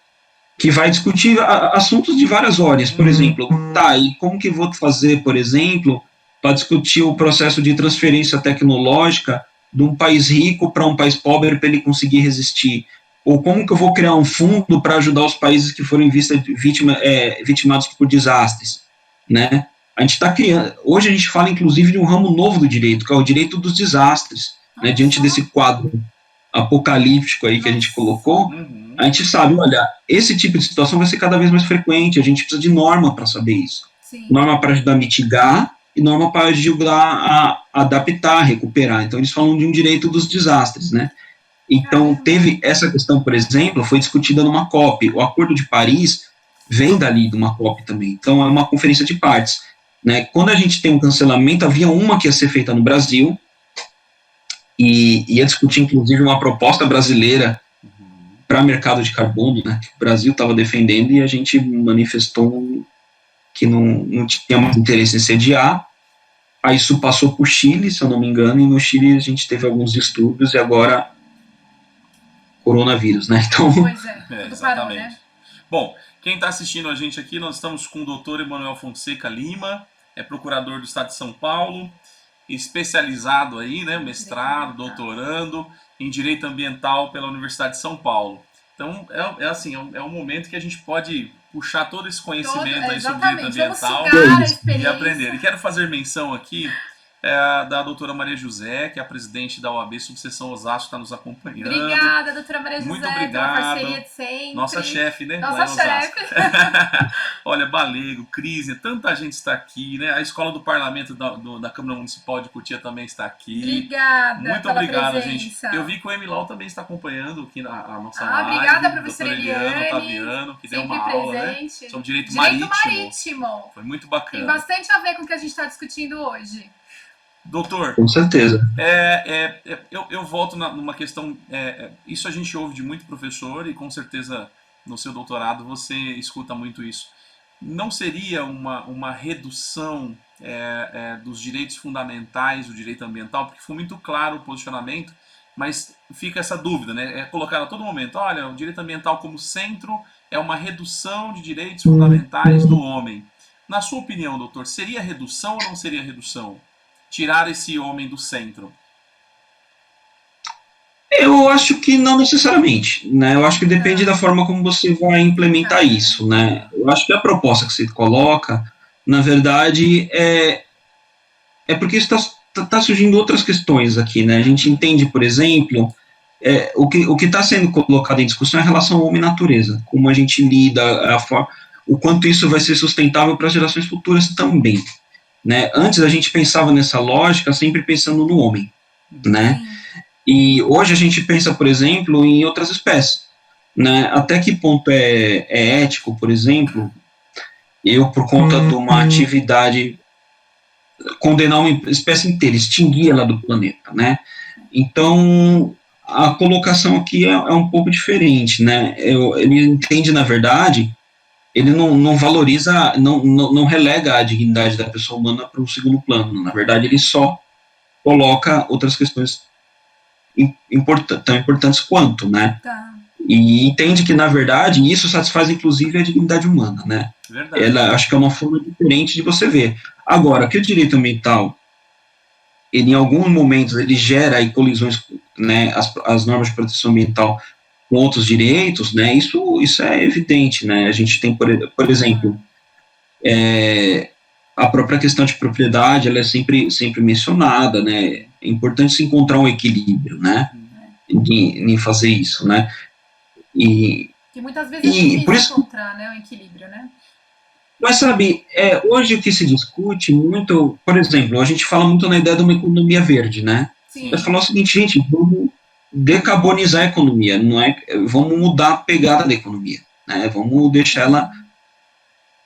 que vai discutir assuntos de várias ordens, por exemplo, e como que eu vou fazer, por exemplo, para discutir o processo de transferência tecnológica de um país rico para um país pobre para ele conseguir resistir? Ou como que eu vou criar um fundo para ajudar os países que foram vitimados por desastres, né? A gente está criando, hoje a gente fala inclusive de um ramo novo do direito, que é o direito dos desastres, né? Diante desse quadro apocalíptico aí que a gente colocou, a gente sabe, olha, esse tipo de situação vai ser cada vez mais frequente, a gente precisa de norma para saber isso. Sim. Norma para ajudar a mitigar e norma para ajudar a adaptar, a recuperar. Então, eles falam de um direito dos desastres, né? Então, teve essa questão, por exemplo, foi discutida numa COP. O Acordo de Paris vem dali de uma COP também. Então, é uma conferência de partes, né? Quando a gente tem um cancelamento, havia uma que ia ser feita no Brasil e ia discutir, inclusive, uma proposta brasileira para mercado de carbono, né, que o Brasil estava defendendo e a gente manifestou que não tinha mais interesse em sediar. Aí isso passou para o Chile, se eu não me engano, e no Chile a gente teve alguns distúrbios e agora coronavírus, né? Então, pois é, exatamente. Parou, né? Bom, quem está assistindo a gente aqui, nós estamos com o Dr. Emanuel Fonseca Lima, é procurador do Estado de São Paulo, especializado aí, né, mestrado, doutorando em Direito Ambiental pela Universidade de São Paulo. Então, é um momento que a gente pode puxar todo esse conhecimento aí sobre Direito Ambiental e aprender. E quero fazer menção aqui da doutora Maria José, que é a presidente da OAB Subseção Osasco, está nos acompanhando. Obrigada, doutora Maria José, muito obrigado. pela parceria de sempre. Nossa chefe, né? Nossa chefe. Olha, Balego, Crise, tanta gente está aqui, né? A Escola do Parlamento da Câmara Municipal de Cotia também está aqui. Obrigada. Muito obrigado, gente. Eu vi que o Emilau também está acompanhando aqui a nossa live. Obrigada, professora Eliane Taviano, que deu uma aula, né? Sobre direito marítimo. Foi muito bacana. Tem bastante a ver com o que a gente está discutindo hoje. Doutor, com certeza. Eu volto numa questão. Isso a gente ouve de muito professor e com certeza no seu doutorado você escuta muito isso. Não seria uma redução dos direitos fundamentais do direito ambiental? Porque foi muito claro o posicionamento, mas fica essa dúvida, né? É colocado a todo momento: olha, o direito ambiental como centro é uma redução de direitos fundamentais do homem. Na sua opinião, doutor, seria redução ou não seria redução? Tirar esse homem do centro? Eu acho que não necessariamente, né? Eu acho que depende da forma como você vai implementar isso, né? Eu acho que a proposta que você coloca, na verdade, é porque está surgindo outras questões aqui, né? A gente entende, por exemplo, o que está sendo colocado em discussão é a relação homem-natureza, como a gente lida, o quanto isso vai ser sustentável para as gerações futuras também. Né? Antes a gente pensava nessa lógica sempre pensando no homem, né? E hoje a gente pensa, por exemplo, em outras espécies, né? Até que ponto é ético, por exemplo, eu, por conta de uma atividade, condenar uma espécie inteira, extinguir ela do planeta, né? Então, a colocação aqui é um pouco diferente, né? Ele entende, na verdade, ele não valoriza, não relega a dignidade da pessoa humana para o segundo plano. Na verdade, ele só coloca outras questões tão importantes quanto, né? Tá. e entende que, na verdade, isso satisfaz, inclusive, a dignidade humana, né? Verdade. Ela, acho que é uma forma diferente de você ver. Agora, que o direito ambiental, ele, em alguns momentos, ele gera aí colisões, né, as normas de proteção ambiental com outros direitos, né, isso é evidente, né, a gente tem, por exemplo, a própria questão de propriedade, ela é sempre mencionada, né, é importante se encontrar um equilíbrio, né, em fazer isso, né, Que muitas vezes é e por difícil isso, encontrar, né, o equilíbrio, né? mas sabe, hoje o que se discute muito, por exemplo, a gente fala muito na ideia de uma economia verde, né, Sim. é falar o seguinte, gente, vamos decarbonizar a economia, não é, vamos mudar a pegada da economia, né, vamos deixar ela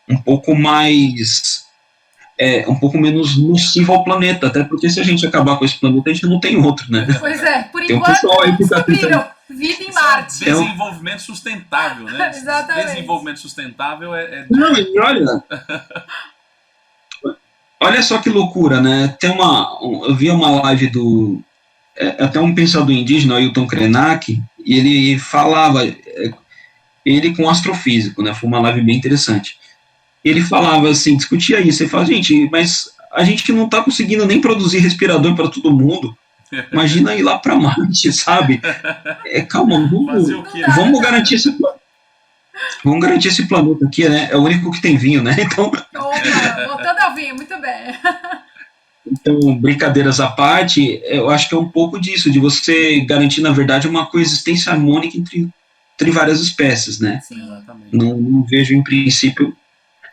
um pouco mais, um pouco menos nociva ao planeta, até porque se a gente acabar com esse planeta, a gente não tem outro, né. Pois é, por Tem um enquanto pessoal aí não que tá descobriram vida em Marte. Desenvolvimento sustentável, né? Exatamente. Desenvolvimento sustentável Não, e olha só que loucura, né? Eu vi uma live do até um pensador indígena, Ailton Krenak, e ele falava, ele com astrofísico, né? Foi uma live bem interessante. Ele falava assim, discutia isso, ele fala, gente, mas a gente não está conseguindo nem produzir respirador para todo mundo. Imagina ir lá para Marte, sabe? Calma, vamos garantir esse planeta. Vamos garantir esse planeta aqui, né? É o único que tem vinho, né? Então. Opa, voltando ao vinho, muito bem. Então, brincadeiras à parte, eu acho que é um pouco disso, de você garantir, na verdade, uma coexistência harmônica entre várias espécies, né? Sim, exatamente. Não vejo, em princípio.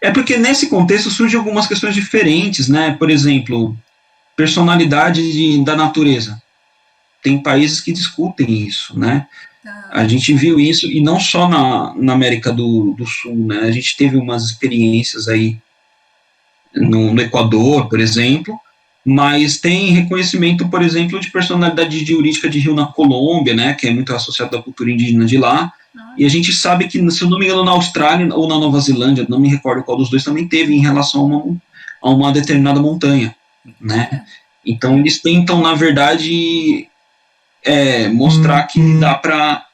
É porque nesse contexto surgem algumas questões diferentes, né? Por exemplo, personalidade da natureza. Tem países que discutem isso, né? A gente viu isso, e não só na América do Sul, né? A gente teve umas experiências aí no Equador, por exemplo, mas tem reconhecimento, por exemplo, de personalidade jurídica de Rio na Colômbia, né? Que é muito associado à cultura indígena de lá. E a gente sabe que, se eu não me engano, na Austrália ou na Nova Zelândia, não me recordo qual dos dois, também teve em relação a uma determinada montanha, né? Então, eles tentam, na verdade, mostrar que dá para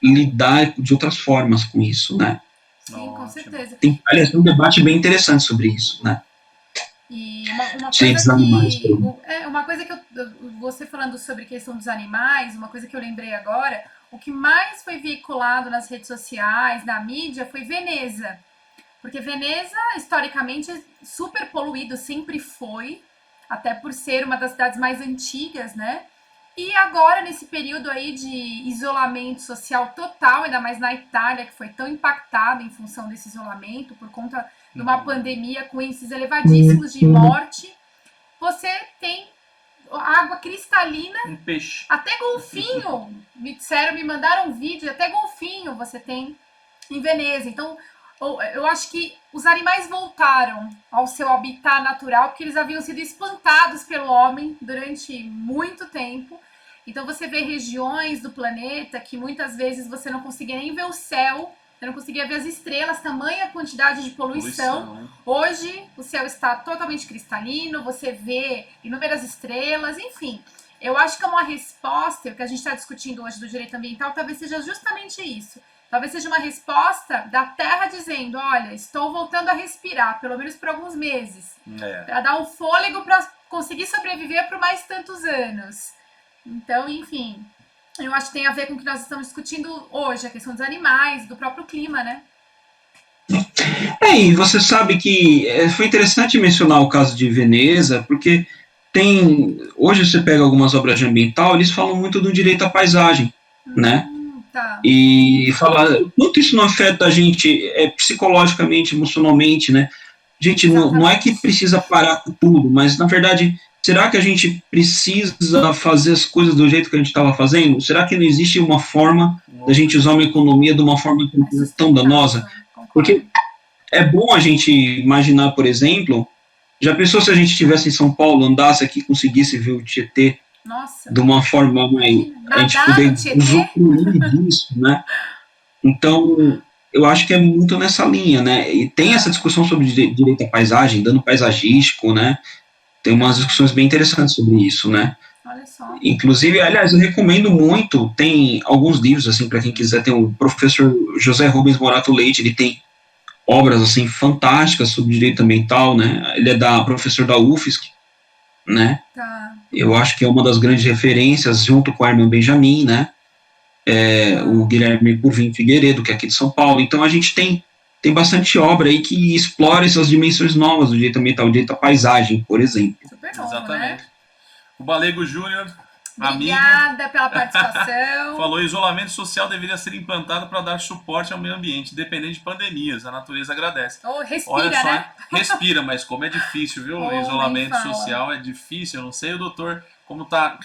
lidar de outras formas com isso, né? Sim, com certeza. Aliás, tem um debate bem interessante sobre isso, né? E uma coisa que você falando sobre a questão dos animais, uma coisa que eu lembrei agora, o que mais foi veiculado nas redes sociais, na mídia, foi Veneza. Porque Veneza, historicamente, é super poluído, sempre foi, até por ser uma das cidades mais antigas, né? E agora, nesse período aí de isolamento social total, ainda mais na Itália, que foi tão impactada em função desse isolamento, por conta de uma pandemia com índices elevadíssimos de morte, você tem água cristalina, peixe. Até golfinho, me mandaram um vídeo, até golfinho você tem em Veneza. Então, eu acho que os animais voltaram ao seu habitat natural, porque eles haviam sido espantados pelo homem durante muito tempo. Então, você vê regiões do planeta que muitas vezes você não conseguia nem ver o céu, você não conseguia ver as estrelas, tamanha quantidade de poluição. Hoje, o céu está totalmente cristalino, você vê inúmeras estrelas, enfim. Eu acho que é uma resposta, o que a gente está discutindo hoje do direito ambiental, talvez seja justamente isso. Talvez seja uma resposta da Terra dizendo, olha, estou voltando a respirar, pelo menos por alguns meses, para dar um fôlego para conseguir sobreviver por mais tantos anos. Então, enfim, eu acho que tem a ver com o que nós estamos discutindo hoje, a questão dos animais, do próprio clima, né? E você sabe que foi interessante mencionar o caso de Veneza, porque hoje você pega algumas obras de ambiental, eles falam muito do direito à paisagem, né? Tá. E falar quanto isso não afeta a gente psicologicamente, emocionalmente, né? Gente, não é que precisa parar com tudo, mas na verdade, será que a gente precisa fazer as coisas do jeito que a gente estava fazendo? Será que não existe uma forma da gente usar uma economia de uma forma tão danosa? Porque é bom a gente imaginar, por exemplo, já pensou se a gente estivesse em São Paulo, andasse aqui, conseguisse ver o Tietê de uma forma mais... a gente poder usufruir disso, né? Então, eu acho que é muito nessa linha, né? E tem essa discussão sobre direito à paisagem, dano paisagístico, né? Tem umas discussões bem interessantes sobre isso, né? Olha só. Inclusive, aliás, eu recomendo muito, tem alguns livros, assim, para quem quiser, tem o professor José Rubens Morato Leite, ele tem obras, assim, fantásticas sobre direito ambiental, né? Ele é professor da UFSC, né? Tá. Eu acho que é uma das grandes referências, junto com o Herman Benjamin, né? O Guilherme Purvin Figueiredo, que é aqui de São Paulo. Então, a gente tem bastante obra aí que explora essas dimensões novas do direito ambiental, o direito à paisagem, por exemplo. Super novo, Exatamente. né? O Balego Júnior, amigo, Obrigada pela participação. falou: isolamento social deveria ser implantado para dar suporte ao meio ambiente, independente de pandemias. A natureza agradece. Oh, respira, Olha só, né? respira, mas como é difícil, viu? Oh, Isolamento nem fala. social é difícil. Eu não sei o doutor como tá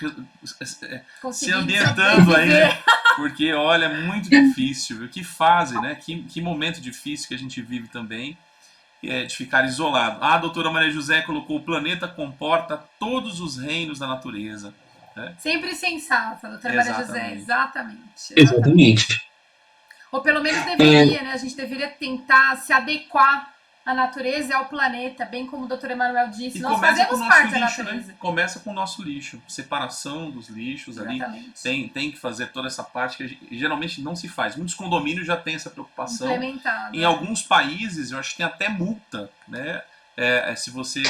se Conseguindo ambientando aí, né? sobreviver. Porque, olha, é muito difícil, viu? Que fase, né? Que momento difícil que a gente vive também, de ficar isolado. A doutora Maria José colocou: o planeta comporta todos os reinos da natureza. Né? Sempre sensata, doutora Maria José. Exatamente. Exatamente. Ou pelo menos deveria, né? A gente deveria tentar se adequar à natureza e ao planeta, bem como o doutor Emanuel disse. E Nós começa com o fazemos nosso parte da lixo, natureza. né? Começa com o nosso lixo. Separação dos lixos ali. Exatamente. Tem que fazer toda essa parte que geralmente não se faz. Muitos condomínios já têm essa preocupação. Implementado. Em alguns países, eu acho que tem até multa, né? Se você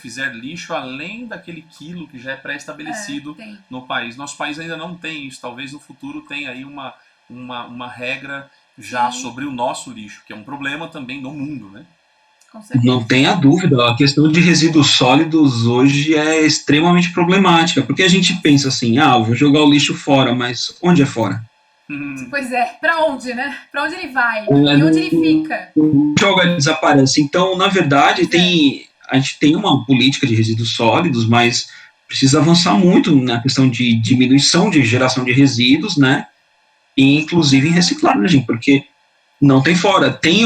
fizer lixo além daquele quilo que já é pré-estabelecido no país. Nosso país ainda não tem isso. Talvez no futuro tenha aí uma regra já sobre o nosso lixo, que é um problema também do mundo, né? Não tenha dúvida, a questão de resíduos sólidos hoje é extremamente problemática, porque a gente pensa assim, vou jogar o lixo fora, mas onde é fora? Pois é, pra onde, né? Pra onde ele vai? E onde ele fica? Joga, ele desaparece. Então, na verdade, a gente tem uma política de resíduos sólidos, mas precisa avançar muito na questão de diminuição de geração de resíduos, né? E inclusive em reciclagem, porque não tem fora. Tem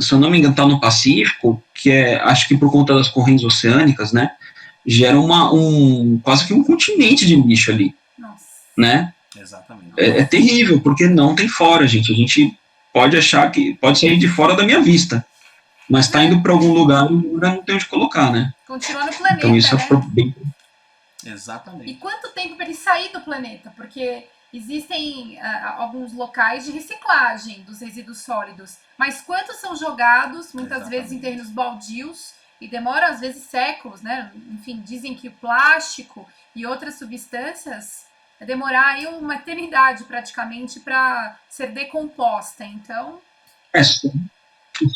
se eu não me engano, está no Pacífico, que acho que por conta das correntes oceânicas, né? Gera quase que um continente de lixo ali. Nossa. Né? Exatamente. É terrível, porque não tem fora, gente. A gente pode achar que pode sair de fora da minha vista, mas está indo para algum lugar e não tem onde colocar, né? Continua no planeta, então isso né? é bem... Exatamente. E quanto tempo para ele sair do planeta? Porque existem alguns locais de reciclagem dos resíduos sólidos, mas quantos são jogados, muitas vezes em terrenos baldios, e demora às vezes séculos, né? Enfim, dizem que o plástico e outras substâncias demorar aí uma eternidade praticamente para ser decomposta. Então,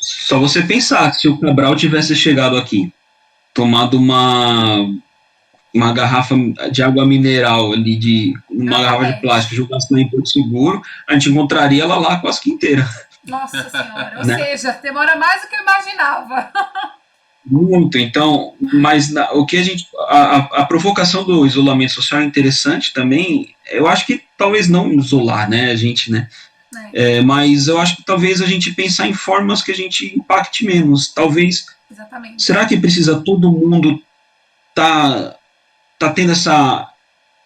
só você pensar, se o Cabral tivesse chegado aqui, tomado uma garrafa de água mineral ali, uma garrafa de plástico, jogasse lá em Porto Seguro, a gente encontraria ela lá quase que inteira. Nossa Senhora, ou seja, demora mais do que eu imaginava. Muito, então, mas o que a provocação do isolamento social é interessante também. Eu acho que talvez não isolar, né, a gente, né, mas eu acho que talvez a gente pensar em formas que a gente impacte menos. Talvez. Exatamente. Será que precisa todo mundo tá tendo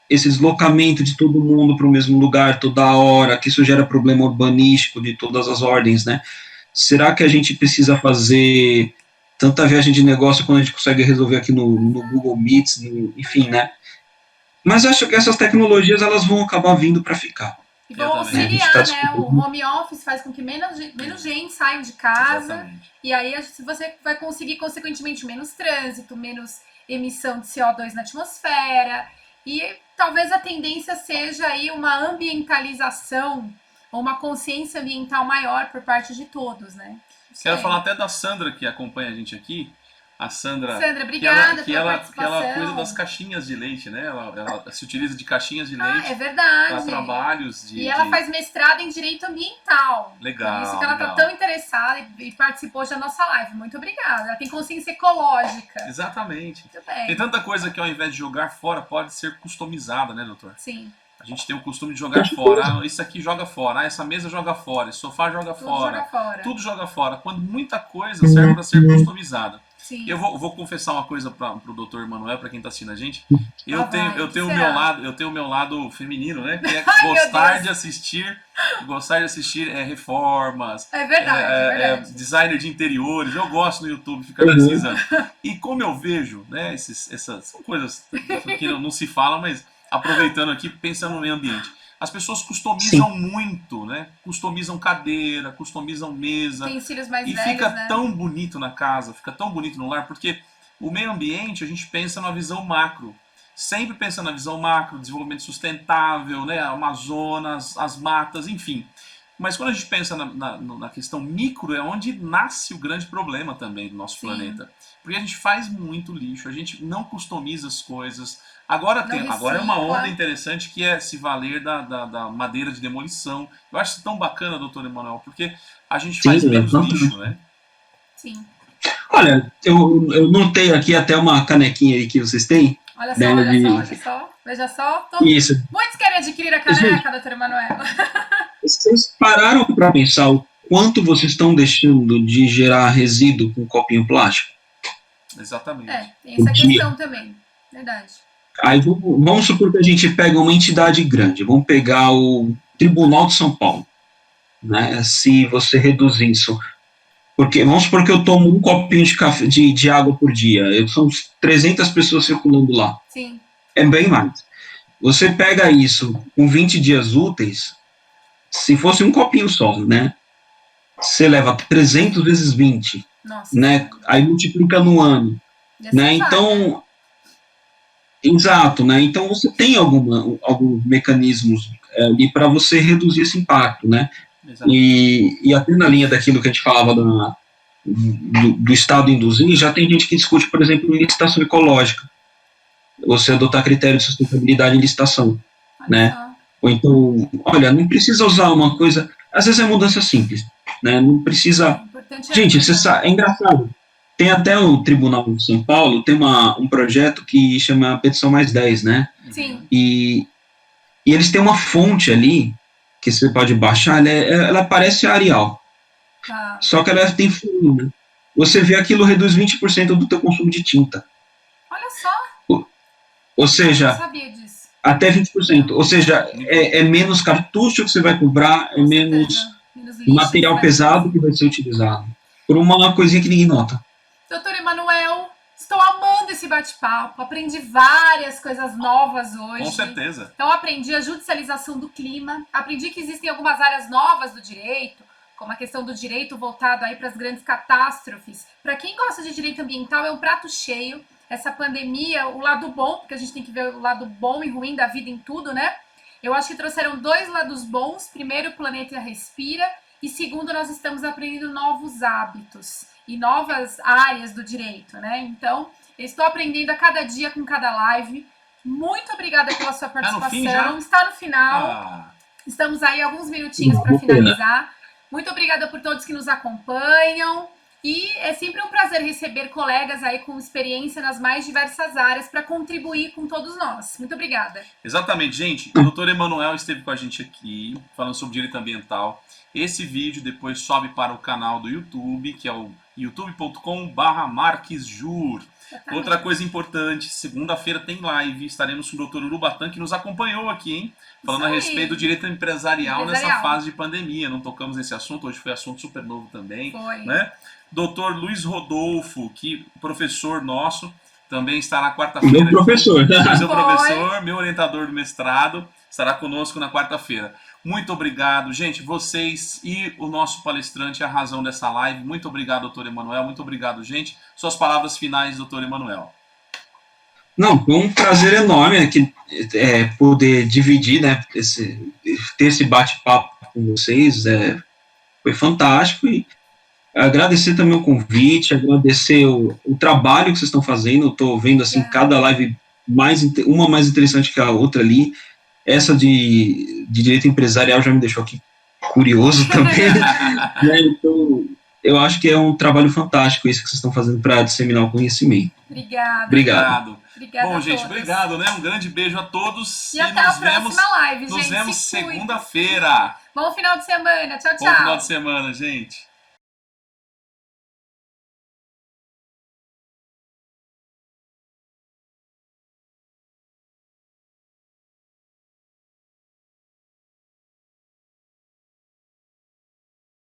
esse deslocamento de todo mundo para o mesmo lugar toda hora, que isso gera problema urbanístico de todas as ordens, né? Será que a gente precisa fazer tanta viagem de negócio quando a gente consegue resolver aqui no Google Meets, enfim, né? Mas acho que essas tecnologias elas vão acabar vindo para ficar. E vão auxiliar, né? O home office faz com que menos gente saia de casa. Exatamente. E aí você vai conseguir, consequentemente, menos trânsito, menos emissão de CO2 na atmosfera. E talvez a tendência seja aí uma ambientalização ou uma consciência ambiental maior por parte de todos, né? Quero falar até da Sandra, que acompanha a gente aqui. A Sandra, obrigada pela participação. Que ela cuida das caixinhas de leite, né? Ela se utiliza de caixinhas de leite. É verdade. Para trabalhos de... E ela faz mestrado em Direito Ambiental. Legal. Por isso que ela está tão interessada e participou da nossa live. Muito obrigada. Ela tem consciência ecológica. Exatamente. Muito bem. Tem tanta coisa que ao invés de jogar fora, pode ser customizada, né, doutor? Sim. A gente tem o costume de jogar fora. Isso aqui joga fora. Essa mesa joga fora. Esse sofá joga fora. Tudo joga fora. Tudo joga fora. Quando muita coisa serve para ser customizada. Sim. Eu vou confessar uma coisa para o doutor Emanuel, para quem está assistindo a gente. Eu vai, tenho que o será? meu lado feminino, né? Que é Ai, meu gostar Deus. de assistir reformas, É verdade, é verdade. designer de interiores. Eu gosto no YouTube ficar Uhum. pesquisando. E como eu vejo, né? Essas são coisas que não se fala, mas aproveitando aqui, pensando no meio ambiente. As pessoas Sim, customizam muito, né? Customizam cadeira, customizam mesa. Tem filhos mais E velhos, fica né? tão bonito na casa, fica tão bonito no lar, porque o meio ambiente a gente pensa numa visão macro. Sempre pensa na visão macro, desenvolvimento sustentável, né? Amazonas, as matas, enfim. Mas quando a gente pensa na questão micro, é onde nasce o grande problema também do nosso Sim. planeta. Porque a gente faz muito lixo, a gente não customiza as coisas. Não Agora é uma onda recicla. interessante que é se valer da madeira de demolição. Eu acho isso tão bacana, doutor Emanuel, porque a gente sim, faz menos lixo, exatamente. né? Sim. Olha, eu notei aqui até uma canequinha aí que vocês têm, Olha né, só, olha só, de olha só. Veja só. isso. Muitos querem adquirir a Gente, caneca, doutor Emanuel. vocês pararam para pensar o quanto vocês estão deixando de gerar resíduo com copinho plástico Exatamente. Tem por essa dia? questão também. Verdade. Aí vamos supor que a gente pega uma entidade grande, vamos pegar o Tribunal de São Paulo, né? Se você reduzir isso, porque vamos supor que eu tomo um copinho de café, de água por dia, são 300 pessoas circulando lá, Sim. é bem mais. Você pega isso com 20 dias úteis, se fosse um copinho só, né? Você leva 300 vezes 20, Nossa né? Senhora. Aí multiplica no ano, E né? assim vai, né? Então, exato, né? Então você tem alguns mecanismos ali para você reduzir esse impacto, né? Exato. E até na linha daquilo que a gente falava do Estado induzir, já tem gente que discute, por exemplo, licitação ecológica. Você adotar critério de sustentabilidade em licitação, Olha né? só. Ou então, olha, não precisa usar uma coisa, às vezes é mudança simples, né? Não O precisa. importante é Gente, você mudar. sabe, é engraçado. Tem até o Tribunal de São Paulo, tem um projeto que chama Petição Mais 10, né? Sim. E, e eles têm uma fonte ali que você pode baixar, ela parece a Arial, Tá. só que ela tem fundo, né? Você vê aquilo reduz 20% do teu consumo de tinta. Olha só. Ou Não seja, sabia disso. até 20%. Ou seja, é menos cartucho que você vai comprar, é Com menos certeza. Menos lixos, material né? pesado que vai ser utilizado. Por uma coisinha que ninguém nota. Doutor Emanuel, estou amando esse bate-papo. Aprendi várias coisas novas hoje. Com certeza. Então, aprendi a judicialização do clima. Aprendi que existem algumas áreas novas do direito, como a questão do direito voltado aí para as grandes catástrofes. Para quem gosta de direito ambiental, é um prato cheio. Essa pandemia, o lado bom, porque a gente tem que ver o lado bom e ruim da vida em tudo, né? Eu acho que trouxeram dois lados bons. Primeiro, o planeta respira. E segundo, nós estamos aprendendo novos hábitos e novas áreas do direito, né? Então, eu estou aprendendo a cada dia com cada live. Muito obrigada pela sua participação. Tá no fim já? Está no final. Estamos aí alguns minutinhos para Vale a pena. finalizar. Muito obrigada por todos que nos acompanham. E é sempre um prazer receber colegas aí com experiência nas mais diversas áreas para contribuir com todos nós. Muito obrigada. Exatamente, gente. O doutor Emanuel esteve com a gente aqui, falando sobre direito ambiental. Esse vídeo depois sobe para o canal do YouTube, que é o youtube.com/marquesjur. Outra coisa importante, segunda-feira tem live, estaremos com o doutor Urubatã, que nos acompanhou aqui, hein? Falando a respeito do direito empresarial nessa fase de pandemia. Não tocamos nesse assunto, hoje foi assunto super novo também. Foi. Né? Doutor Luiz Rodolfo, que professor nosso, também estará quarta-feira. Meu professor. Seu professor, meu orientador do mestrado, estará conosco na quarta-feira. Muito obrigado, gente, vocês e o nosso palestrante, a razão dessa live. Muito obrigado, doutor Emanuel. Muito obrigado, gente. Suas palavras finais, doutor Emanuel. Não, foi um prazer enorme aqui, poder dividir, né, ter esse bate-papo com vocês, foi fantástico, e agradecer também o convite, agradecer o trabalho que vocês estão fazendo. Eu estou vendo assim, cada live uma mais interessante que a outra ali. Essa de direito empresarial já me deixou aqui curioso também. Né? Então, eu acho que é um trabalho fantástico isso que vocês estão fazendo para disseminar o conhecimento. Obrigado. Bom, gente, obrigado, né? Um grande beijo a todos. E até a próxima live, gente. Nos vemos segunda-feira. Bom final de semana. Tchau, tchau. Bom final de semana, gente.